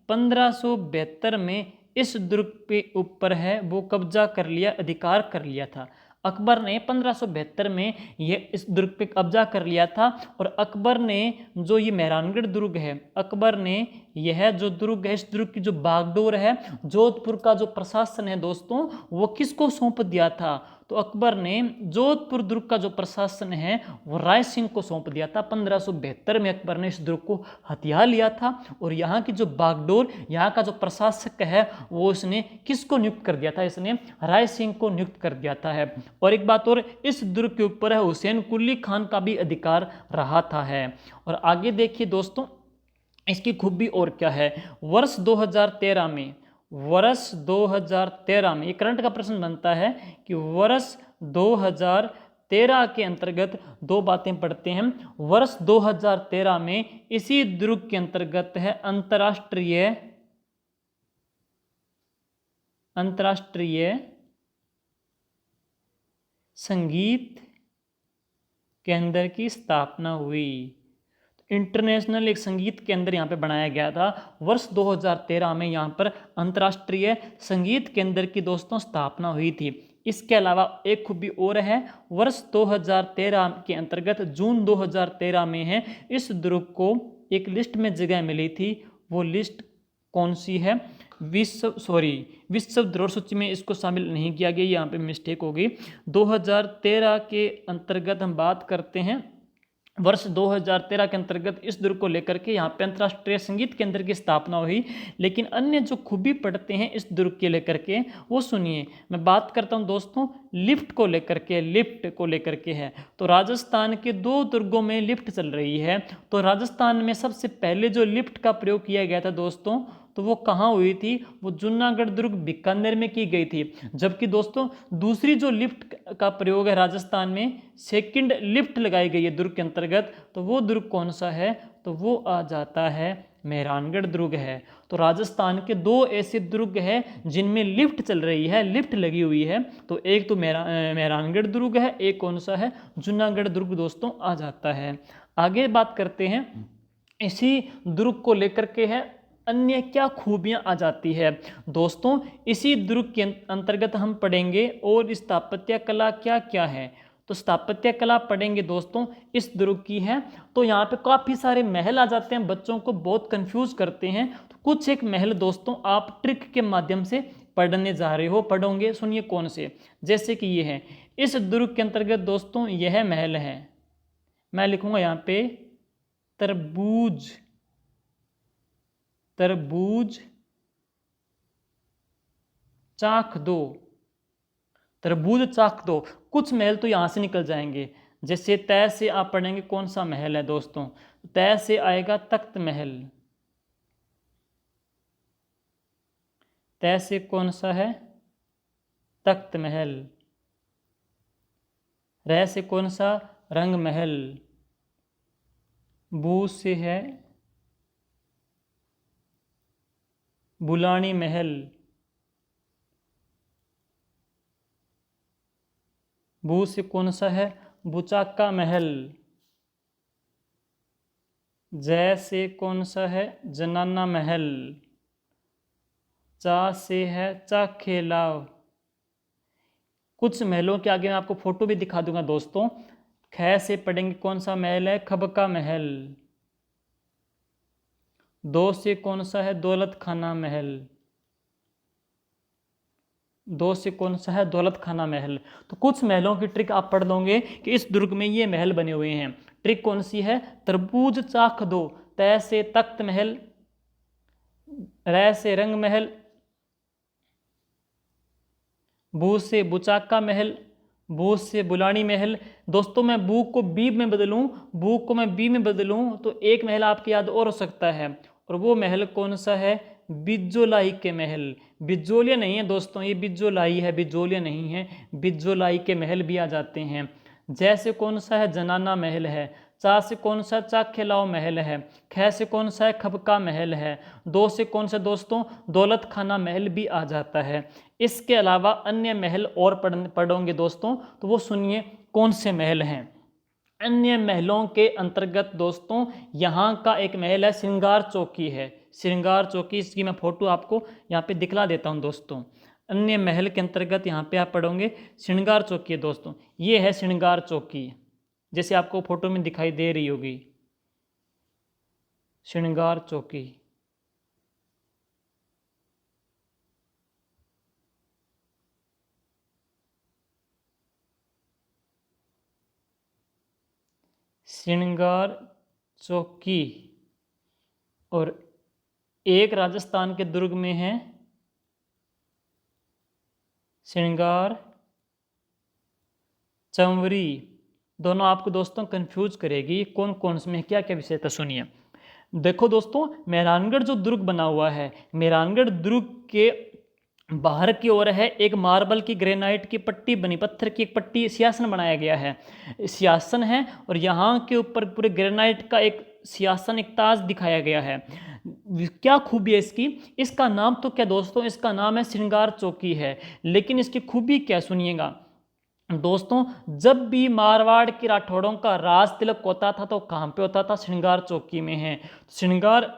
1572 में इस दुर्ग पे ऊपर है वो कब्जा कर लिया, अधिकार कर लिया था। अकबर ने 1572 में यह इस दुर्ग पे कब्जा कर लिया था। और अकबर ने जो ये मेहरानगढ़ दुर्ग है, अकबर ने यह जो दुर्ग है, इस दुर्ग की जो बागडोर है, जोधपुर का जो प्रशासन है दोस्तों, वो किसको सौंप दिया था, तो अकबर ने जोधपुर दुर्ग का जो प्रशासन है वो राय सिंह को सौंप दिया था। 1572 में अकबर ने इस दुर्ग को हथिया लिया था। और यहाँ की जो बागडोर, यहाँ का जो प्रशासक है, वो इसने किसको नियुक्त कर दिया था, इसने राय सिंह को नियुक्त कर दिया था है। और एक बात और, इस दुर्ग के ऊपर है हुसैन कुली खान का भी अधिकार रहा था है। और आगे देखिए दोस्तों इसकी खूबी और क्या है। वर्ष 2013 में, वर्ष 2013 में, ये करंट का प्रश्न बनता है कि वर्ष 2013 के अंतर्गत दो बातें पढ़ते हैं। वर्ष 2013 में इसी दुर्ग के अंतर्गत है अंतर्राष्ट्रीय संगीत केंद्र की स्थापना हुई। इंटरनेशनल एक संगीत केंद्र यहाँ पे बनाया गया था। वर्ष 2013 में यहाँ पर अंतर्राष्ट्रीय संगीत केंद्र की दोस्तों स्थापना हुई थी। इसके अलावा एक खूबी और है, वर्ष 2013 के अंतर्गत जून 2013 में है, इस दुर्ग को एक लिस्ट में जगह मिली थी। वो लिस्ट कौन सी है, विश्व धरोहर सूची में इसको शामिल नहीं किया गया, यहाँ पे मिस्टेक हो गई। 2013 के अंतर्गत हम बात करते हैं, वर्ष 2013 के अंतर्गत इस दुर्ग को लेकर के यहाँ पे अंतर्राष्ट्रीय संगीत केंद्र की स्थापना हुई। लेकिन अन्य जो खूबी पढ़ते हैं इस दुर्ग के लेकर के, वो सुनिए। मैं बात करता हूँ दोस्तों लिफ्ट को लेकर के है। तो राजस्थान के दो दुर्गों में लिफ्ट चल रही है। तो राजस्थान में सबसे पहले जो लिफ्ट का प्रयोग किया गया था दोस्तों, तो वो कहाँ हुई थी, वो जूनागढ़ दुर्ग बीकानेर में की गई थी। जबकि दोस्तों दूसरी जो लिफ्ट का प्रयोग है राजस्थान में, सेकंड लिफ्ट लगाई गई है दुर्ग के अंतर्गत, तो वो दुर्ग कौन सा है, तो वो आ जाता है मेहरानगढ़ दुर्ग है। तो राजस्थान के दो ऐसे दुर्ग हैं जिनमें लिफ्ट चल रही है, लिफ्ट लगी हुई है। तो एक तो मेहरानगढ़ दुर्ग है, एक कौन सा है, जूनागढ़ दुर्ग दोस्तों आ जाता है। आगे बात करते हैं, इसी दुर्ग को लेकर के है अन्य क्या खूबियां आ जाती है दोस्तों। इसी दुर्ग के अंतर्गत हम पढ़ेंगे और स्थापत्य कला क्या क्या है। तो स्थापत्य कला पढ़ेंगे दोस्तों इस दुर्ग की है। तो यहाँ पे काफ़ी सारे महल आ जाते हैं, बच्चों को बहुत कंफ्यूज करते हैं। तो कुछ एक महल दोस्तों आप ट्रिक के माध्यम से पढ़ने जा रहे हो, पढ़ोगे, सुनिए कौन से। जैसे कि ये है, इस दुर्ग के अंतर्गत दोस्तों यह महल है, मैं लिखूंगा यहाँ पे तरबूज चाख दो, तरबूज चाख दो। कुछ महल तो यहाँ से निकल जाएंगे। जैसे तय से आप पढ़ेंगे कौन सा महल है दोस्तों, तय से आएगा तख्त महल। तै से कौन सा है? तख्त महल। रै से कौन सा? रंग महल। बू से है बुलानी महल। बू से कौन सा है? बुचाका महल। जै से कौन सा है? जनाना महल। चा से है चाखे लाव। कुछ महलों के आगे मैं आपको फोटो भी दिखा दूंगा दोस्तों। ख से पढ़ेंगे कौन सा महल है? खबका महल। दो से कौन सा है? दौलत खाना महल। दो से कौन सा है? दौलत खाना महल। तो कुछ महलों की ट्रिक आप पढ़ लोगे कि इस दुर्ग में ये महल बने हुए हैं। ट्रिक कौन सी है? तरबूज चाख दो। तै से तख्त महल। रै से रंग महल। बू से बुचाका महल। बू से बुलानी महल। दोस्तों मैं बू को बी में बदलूं, बू को मैं बी में बदलूं तो एक महल आपकी याद और हो सकता है, और वो महल कौन सा है? बिजोलाई के महल। बिजोलिया नहीं है दोस्तों, ये बिजोलाई है, बिजोलिया नहीं है। बिजोलाई के महल भी आ जाते हैं। जैसे कौन सा है? जनाना महल है। चा से कौन सा? चाखेलाओ महल है। ख से कौन सा है? खबका महल है। दो से कौन सा दोस्तों? दौलत खाना महल भी आ जाता है। इसके अलावा अन्य महल और पढ़ोगे दोस्तों, तो वो सुनिए कौन से महल हैं। अन्य महलों के अंतर्गत दोस्तों यहाँ का एक महल है श्रृंगार चौकी है। श्रृंगार चौकी, इसकी मैं फोटो आपको यहाँ पे दिखला देता हूँ दोस्तों। अन्य महल के अंतर्गत यहाँ पे आप पढ़ोगे श्रृंगार चौकी है दोस्तों। ये है श्रृंगार चौकी, जैसे आपको फोटो में दिखाई दे रही होगी श्रृंगार चौकी। श्रृंगार चौकी। और एक राजस्थान के दुर्ग में है श्रृंगार चंवरी। दोनों आपको दोस्तों कंफ्यूज करेगी कौन कौन में क्या क्या विषय था। सुनिए देखो दोस्तों, मेहरानगढ़ जो दुर्ग बना हुआ है, मेहरानगढ़ दुर्ग के बाहर की ओर है एक मार्बल की ग्रेनाइट की पट्टी बनी, पत्थर की एक पट्टी सिंहासन बनाया गया है, सिंहासन है, और यहाँ के ऊपर पूरे ग्रेनाइट का एक सिंहासन, एक ताज दिखाया गया है। क्या खूबी है इसकी? इसका नाम तो क्या दोस्तों, इसका नाम है श्रृंगार चौकी है। लेकिन इसकी खूबी क्या सुनिएगा दोस्तों, जब भी मारवाड़ के राठौड़ों का राज तिलक होता था तो कहाँ पे होता था? श्रृंगार चौकी में है। श्रृंगार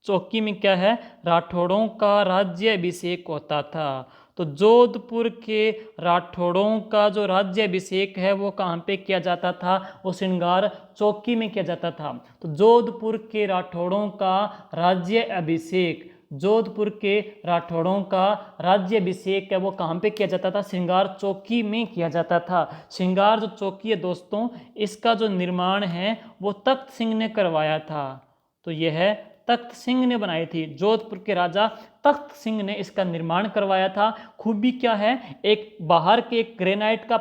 चौकी में क्या है? राठौड़ों का राज्य अभिषेक होता था। तो जोधपुर के राठौड़ों का जो राज्य अभिषेक है वो कहाँ पे किया जाता था? वो श्रृंगार चौकी में किया जाता था। तो जोधपुर के राठौड़ों का राज्य अभिषेक, जोधपुर के राठौड़ों का राज्य अभिषेक है वो कहाँ पे किया जाता था? श्रृंगार चौकी में किया जाता था। श्रृंगार जो चौकी है दोस्तों, इसका जो निर्माण है वो तख्त सिंह ने करवाया था। तो यह है तख्त सिंह ने बनाई थी, जोधपुर के राजा तख्त सिंह ने इसका निर्माण करवाया था। खूबी क्या है? एक बाहर के एक ग्रेनाइट का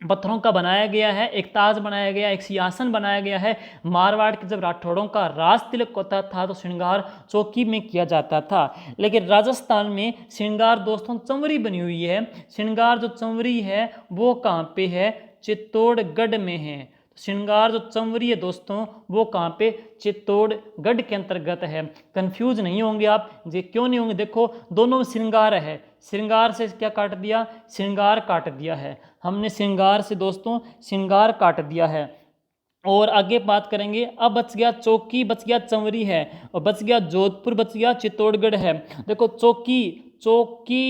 पत्थरों का बनाया गया है, एक ताज बनाया गया, एक सिंहासन बनाया गया है। मारवाड़ के जब राठौड़ों का राज तिलक होता था तो श्रृंगार चौकी में किया जाता था। लेकिन राजस्थान में श्रृंगार दोस्तों चंवरी बनी हुई है। श्रृंगार जो चंवरी है वो कहाँ पे है? चित्तौड़गढ़ में है। श्रृंगार जो चंवरी है दोस्तों वो कहाँ पे? चित्तौड़गढ़ के अंतर्गत है। कंफ्यूज नहीं होंगे आप, ये क्यों नहीं होंगे? देखो दोनों में श्रृंगार है, श्रृंगार से क्या काट दिया? श्रृंगार काट दिया है हमने, श्रृंगार से दोस्तों श्रृंगार काट दिया है। और आगे बात करेंगे, अब बच गया चौकी, बच गया चंवरी है, और बच गया जोधपुर, बच गया चित्तौड़गढ़ है। देखो चौकी, चौकी,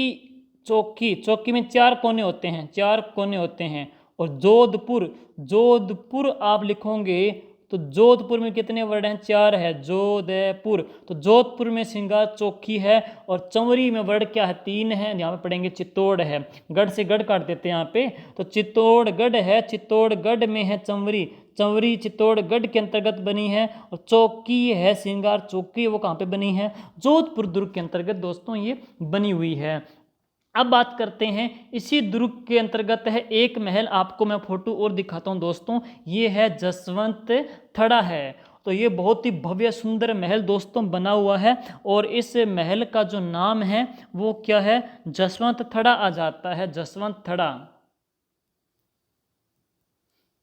चौकी, चौकी में 4 कोने होते हैं, 4 कोने होते हैं। और जोधपुर, जोधपुर आप लिखोगे तो जोधपुर में कितने वर्ड हैं? 4 है, जोधपुर। तो जोधपुर में श्रृंगार चौकी है, और चंवरी में वर्ड क्या है? 3 है। यहाँ पे पढ़ेंगे चित्तौड़ है, गढ़ से गढ़ काट देते हैं यहाँ पे, तो चित्तौड़गढ़ है, चित्तौड़गढ़ में है चंवरी, चंवरी चित्तौड़गढ़ के अंतर्गत बनी है। और चौकी है श्रृंगार चौकी, वो कहाँ पे बनी है? जोधपुर दुर्ग के अंतर्गत दोस्तों ये बनी हुई है। अब बात करते हैं, इसी दुर्ग के अंतर्गत है एक महल, आपको मैं फोटो और दिखाता हूं दोस्तों। ये है जसवंत थड़ा है। तो ये बहुत ही भव्य सुंदर महल दोस्तों बना हुआ है, और इस महल का जो नाम है वो क्या है, जसवंत थड़ा आ जाता है, जसवंत थड़ा,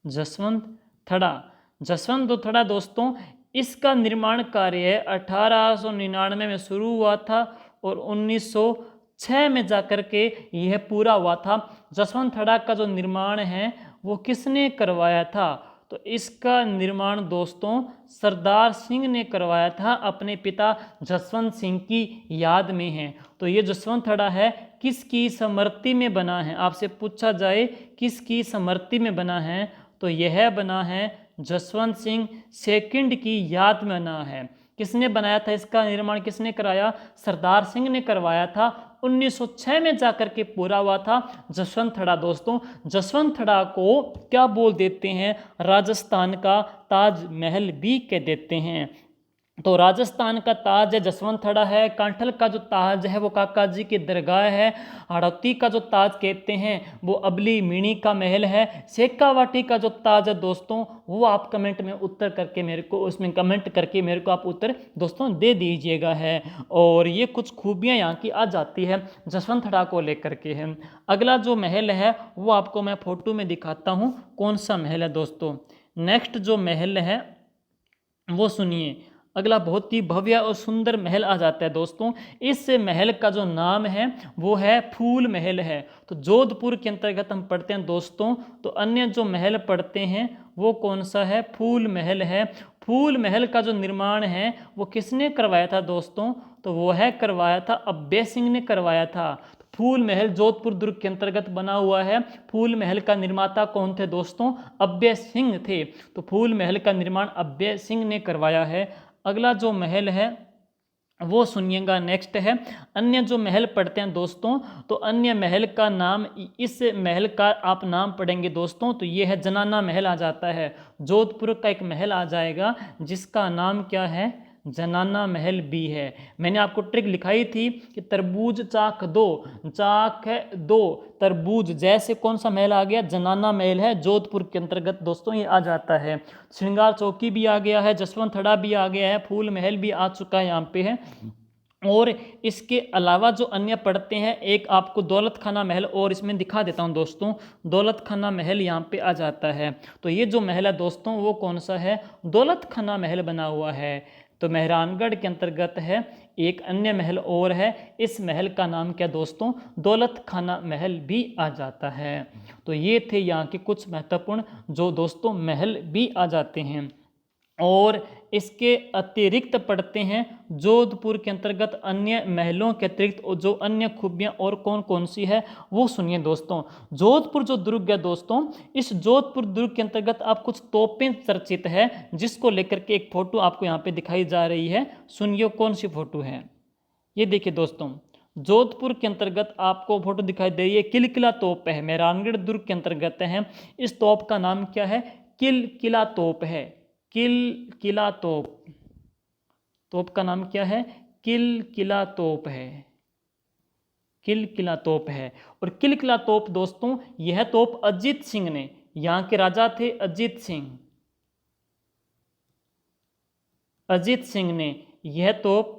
जसवंत थड़ा। जसवंत थड़ा दोस्तों, इसका निर्माण कार्य 1899 में शुरू हुआ था और 1906 में जाकर के यह पूरा हुआ था। जसवंत थड़ा का जो निर्माण है वो किसने करवाया था, तो इसका निर्माण दोस्तों सरदार सिंह ने करवाया था, अपने पिता जसवंत सिंह की याद में है। तो ये जसवंत थड़ा है किसकी स्मृति में बना है, आपसे पूछा जाए किसकी स्मृति में बना है, तो यह बना है जसवंत सिंह सेकंड की याद में बना है। किसने बनाया था, इसका निर्माण किसने कराया, सरदार सिंह ने करवाया था। 1906 में जाकर के पूरा हुआ था जसवंत थड़ा दोस्तों। जसवंत थड़ा को क्या बोल देते हैं, राजस्थान का ताजमहल भी कह देते हैं। तो राजस्थान का ताज है जसवंत थड़ा है, कांठल का जो ताज है वो काका जी की दरगाह है, हाड़ौती का जो ताज कहते हैं वो अबली मीणी का महल है, शेखावाटी का जो ताज है दोस्तों वो आप कमेंट में उत्तर करके मेरे को, उसमें कमेंट करके मेरे को आप उत्तर दोस्तों दे दीजिएगा है। और ये कुछ खूबियाँ यहाँ की आ जाती है जसवंत थड़ा को लेकर के है। अगला जो महल है वो आपको मैं फोटो में दिखाता हूँ कौन सा महल है दोस्तों। नेक्स्ट जो महल है वो सुनिए, अगला बहुत ही भव्य और सुंदर महल आ जाता है दोस्तों। इस महल का जो नाम है वो है फूल महल है। तो जोधपुर के अंतर्गत हम पढ़ते हैं दोस्तों, तो अन्य जो महल पढ़ते हैं वो कौन सा है, फूल महल है। फूल महल का जो निर्माण है वो किसने करवाया था दोस्तों, तो वो है करवाया था अब्बे सिंह ने करवाया था। फूल महल जोधपुर दुर्ग के अंतर्गत बना हुआ है। फूल महल का निर्माता कौन थे दोस्तों, अब्बे सिंह थे। तो फूल महल का निर्माण अब्बे सिंह ने करवाया है। अगला जो महल है वो सुनिएगा, नेक्स्ट है अन्य जो महल पढ़ते हैं दोस्तों, तो अन्य महल का नाम, इस महल का आप नाम पढ़ेंगे दोस्तों तो ये है जनाना महल आ जाता है। जोधपुर का एक महल आ जाएगा जिसका नाम क्या है, जनाना महल भी है। मैंने आपको ट्रिक लिखाई थी कि तरबूज चाक दो, चाक है दो तरबूज, जैसे कौन सा महल आ गया, जनाना महल है जोधपुर के अंतर्गत दोस्तों ये आ जाता है। श्रृंगार चौकी भी आ गया है, जसवंत थड़ा भी आ गया है, फूल महल भी आ चुका है यहाँ पे है। और इसके अलावा जो अन्य पढ़ते हैं, एक आपको दौलत खाना महल और इसमें दिखा देता हूँ दोस्तों, दौलत खाना महल यहाँ पे आ जाता है। तो ये जो महल है दोस्तों वो कौन सा है, दौलत खाना महल बना हुआ है। तो मेहरानगढ़ के अंतर्गत है। एक अन्य महल और है, इस महल का नाम क्या दोस्तों, दौलत खाना महल भी आ जाता है। तो ये थे यहाँ के कुछ महत्वपूर्ण जो दोस्तों महल भी आ जाते हैं। और इसके अतिरिक्त पढ़ते हैं जोधपुर के अंतर्गत अन्य महलों के अतिरिक्त जो अन्य खूबियाँ और कौन कौन सी है वो सुनिए दोस्तों। जोधपुर जो दुर्ग है दोस्तों, इस जोधपुर दुर्ग के अंतर्गत आप कुछ तोपें चर्चित है जिसको लेकर के एक फोटो आपको यहाँ पे दिखाई जा रही है। सुनिए कौन सी फोटो है, ये देखिए दोस्तों, जोधपुर के अंतर्गत आपको फोटो दिखाई दे रही है, किलकिला तोप है, मेहरानगढ़ दुर्ग के अंतर्गत है। इस तोप का नाम क्या है, किलकिला तोप है, किलकिला तोप, तोप का नाम क्या है, किलकिला तोप है, किलकिला तोप है। और किलकिला तोप दोस्तों, यह तोप अजीत सिंह ने, यहाँ के राजा थे अजीत सिंह, अजीत सिंह ने यह तोप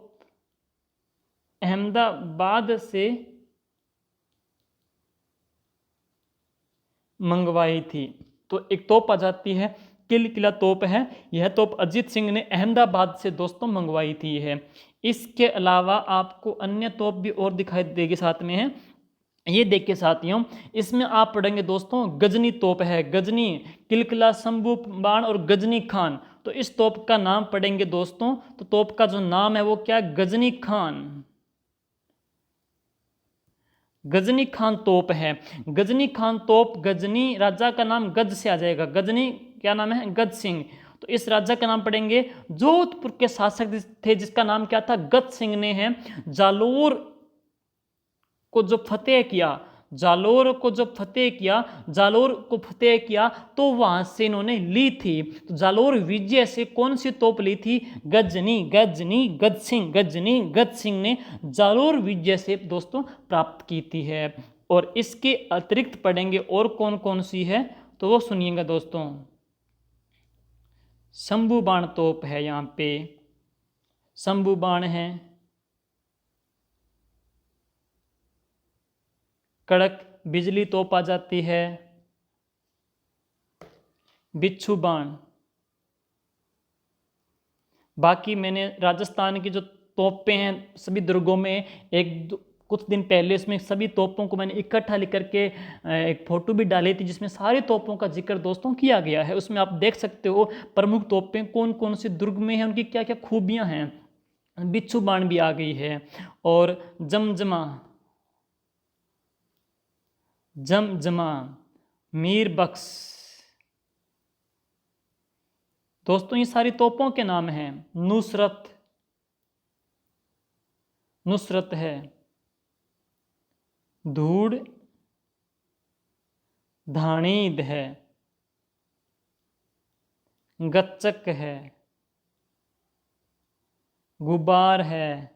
अहमदाबाद से मंगवाई थी। तो एक तोप आ जाती है, किलकिला तोप है, यह तोप अजीत सिंह ने अहमदाबाद से दोस्तों मंगवाई थी है। इसके अलावा आपको अन्य तोप भी और दिखाई देगी साथ में है, ये देखिए साथियों, इसमें आप पढ़ेंगे दोस्तों गजनी तोप है, गजनी, किलकिला, शंभू बाण और गजनी खान। तो इस तोप का नाम पढ़ेंगे दोस्तों, तो तोप का जो नाम है वो क्या, गजनी खान, गजनी खान तोप है। गजनी खान तोप, गजनी राजा का नाम गज से आ जाएगा, गजनी क्या नाम है, गज सिंह। तो इस राजा का नाम पढ़ेंगे, जोधपुर के शासक थे जिसका नाम क्या था, गज सिंह ने है जालोर को जो फतेह किया, जालोर को जो फतेह किया, जालोर को फतेह किया तो वहां से इन्होंने ली थी। तो जालोर विजय से कौन सी तोप ली थी, गजनी, गजनी गज सिंह, गजनी गज सिंह ने जालोर विजय से दोस्तों प्राप्त की थी है। और इसके अतिरिक्त पढ़ेंगे और कौन कौन सी है, तो वो सुनिएगा दोस्तों। शंभू बाण तोप है यहाँ पे, शंभू बाण है। कड़क बिजली तोप आ जाती है, बिच्छू बाण। बाकी मैंने राजस्थान की जो तोपें हैं सभी दुर्गों में कुछ दिन पहले इसमें सभी तोपों को मैंने इकट्ठा लिख करके एक फ़ोटो भी डाली थी, जिसमें सारी तोपों का जिक्र दोस्तों किया गया है। उसमें आप देख सकते हो प्रमुख तोपें कौन कौन से दुर्ग में हैं, उनकी क्या क्या खूबियां हैं। बिच्छू बाण भी आ गई है, और जमजमा, जमजमा, मीर बख्श। दोस्तों ये सारी तोपों के नाम हैं। नुसरत, नुसरत है। धूड़, धानीद है। गच्चक है, गुबार है।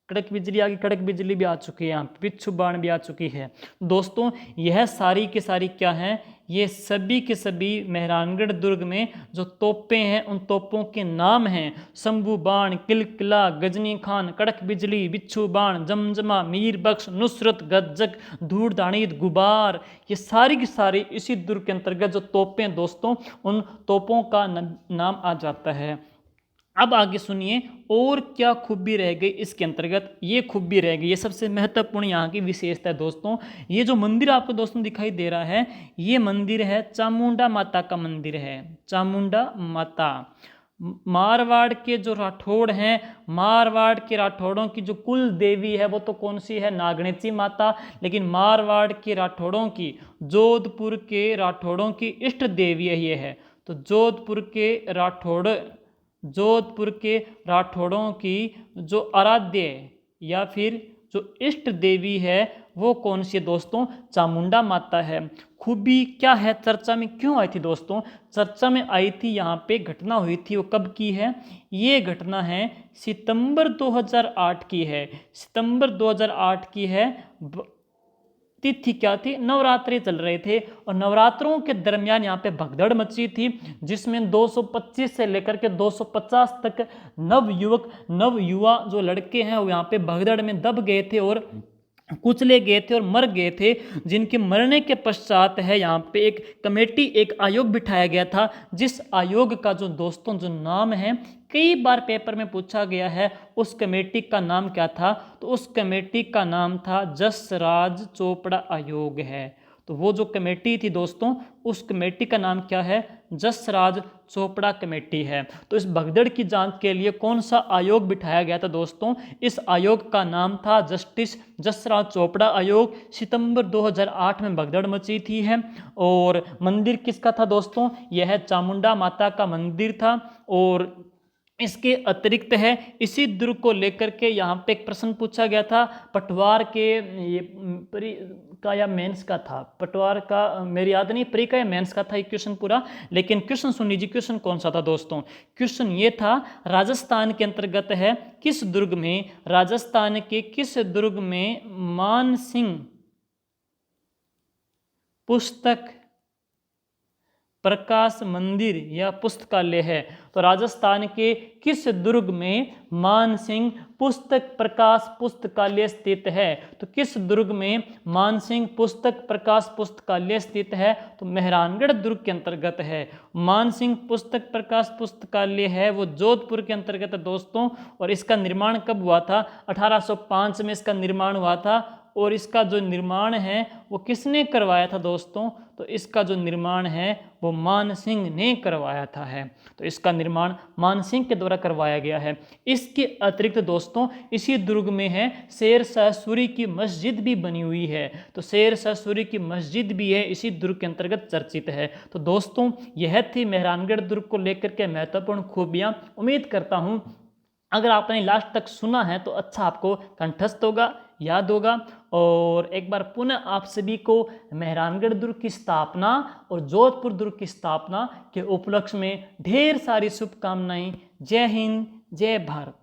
कड़क बिजली आ गई, कड़क बिजली भी आ चुकी है यहाँ पे, बिच्छू बाण भी आ चुकी है। दोस्तों यह सारी की सारी क्या हैं, ये सभी के सभी मेहरानगढ़ दुर्ग में जो तोपें हैं उन तोपों के नाम हैं। शंभू बाण, किलकिला, गजनी खान, कड़क बिजली, बिच्छू बाण, जमजमा, मीर बख्श, नुसरत, गज्जक, धूड़ धानीद, गुबार, ये सारी की सारी इसी दुर्ग के अंतर्गत जो तोपें दोस्तों, उन तोपों का नाम आ जाता है। अब आगे सुनिए और क्या खूबी रह गई इसके अंतर्गत। ये खूबी रह गई, ये सबसे महत्वपूर्ण यहाँ की विशेषता है दोस्तों। ये जो मंदिर आपको दोस्तों दिखाई दे रहा है, ये मंदिर है चामुंडा माता का मंदिर है। चामुंडा माता, मारवाड़ के जो राठौड़ हैं, मारवाड़ के राठौड़ों की जो कुल देवी है वो तो कौन सी है, नागणेची माता। लेकिन मारवाड़ के राठौड़ों की, जोधपुर के राठौड़ों की इष्ट देवी ये है। तो जोधपुर के राठौड़ों की जो आराध्य या फिर जो इष्ट देवी है वो कौन सी है दोस्तों, चामुंडा माता है। खूबी क्या है, चर्चा में क्यों आई थी दोस्तों, चर्चा में आई थी, यहाँ पे घटना हुई थी, वो कब की है, ये घटना है सितंबर 2008 की है। सितंबर 2008 की है। तिथि क्या थी, नवरात्रि चल रहे थे, और नवरात्रों के दरमियान यहाँ पे भगदड़ मची थी, जिसमें 225 से लेकर के 250 तक नव युवा जो लड़के हैं वो यहाँ पे भगदड़ में दब गए थे और कुचले गए थे और मर गए थे। जिनके मरने के पश्चात है यहाँ पे एक कमेटी, एक आयोग बिठाया गया था, जिस आयोग का जो दोस्तों जो नाम है कई बार पेपर में पूछा गया है, उस कमेटी का नाम क्या था, तो उस कमेटी का नाम था जसराज चोपड़ा आयोग है। तो वो जो कमेटी थी दोस्तों, उस कमेटी का नाम क्या है, जसराज चोपड़ा कमेटी है। तो इस भगदड़ की जांच के लिए कौन सा आयोग बिठाया गया था दोस्तों, इस आयोग का नाम था जस्टिस जसराज चोपड़ा आयोग। सितंबर 2008 में भगदड़ मची थी है। और मंदिर किसका था दोस्तों, यह चामुंडा माता का मंदिर था। और इसके अतिरिक्त है, इसी दुर्ग को लेकर के यहाँ पे एक प्रश्न पूछा गया था, पटवार के प्री का या मेंस का था, पटवार का मेरी याद नहीं, प्री का या मेंस का था ये क्वेश्चन पूरा। लेकिन क्वेश्चन सुन लीजिए, क्वेश्चन कौन सा था दोस्तों, क्वेश्चन ये था, राजस्थान के अंतर्गत है किस दुर्ग में, राजस्थान के किस दुर्ग में मानसिंह पुस्तक प्रकाश मंदिर या पुस्तकालय है। तो राजस्थान के किस दुर्ग में मानसिंह पुस्तक प्रकाश पुस्तकालय स्थित है, तो किस दुर्ग में मानसिंह पुस्तक प्रकाश पुस्तकालय स्थित है, तो मेहरानगढ़ दुर्ग के अंतर्गत है। मानसिंह पुस्तक प्रकाश पुस्तकालय है वो जोधपुर के अंतर्गत है दोस्तों। और इसका निर्माण कब हुआ था, 1805 में इसका निर्माण हुआ था। और इसका जो निर्माण है वो किसने करवाया था दोस्तों, तो इसका जो निर्माण है वो मानसिंह ने करवाया था है। तो इसका निर्माण मानसिंह के द्वारा करवाया गया है। इसके अतिरिक्त दोस्तों इसी दुर्ग में है शेरशाह सूरी की मस्जिद भी बनी हुई है। तो शेरशाह सूरी की मस्जिद भी है, इसी दुर्ग के अंतर्गत चर्चित है। तो दोस्तों यह थी मेहरानगढ़ दुर्ग को लेकर के महत्वपूर्ण खूबियाँ। उम्मीद करता हूँ अगर आपने लास्ट तक सुना है तो अच्छा आपको कंठस्थ होगा, याद होगा। और एक बार पुनः आप सभी को मेहरानगढ़ दुर्ग की स्थापना और जोधपुर दुर्ग की स्थापना के उपलक्ष्य में ढेर सारी शुभकामनाएं। जय हिंद, जय भारत।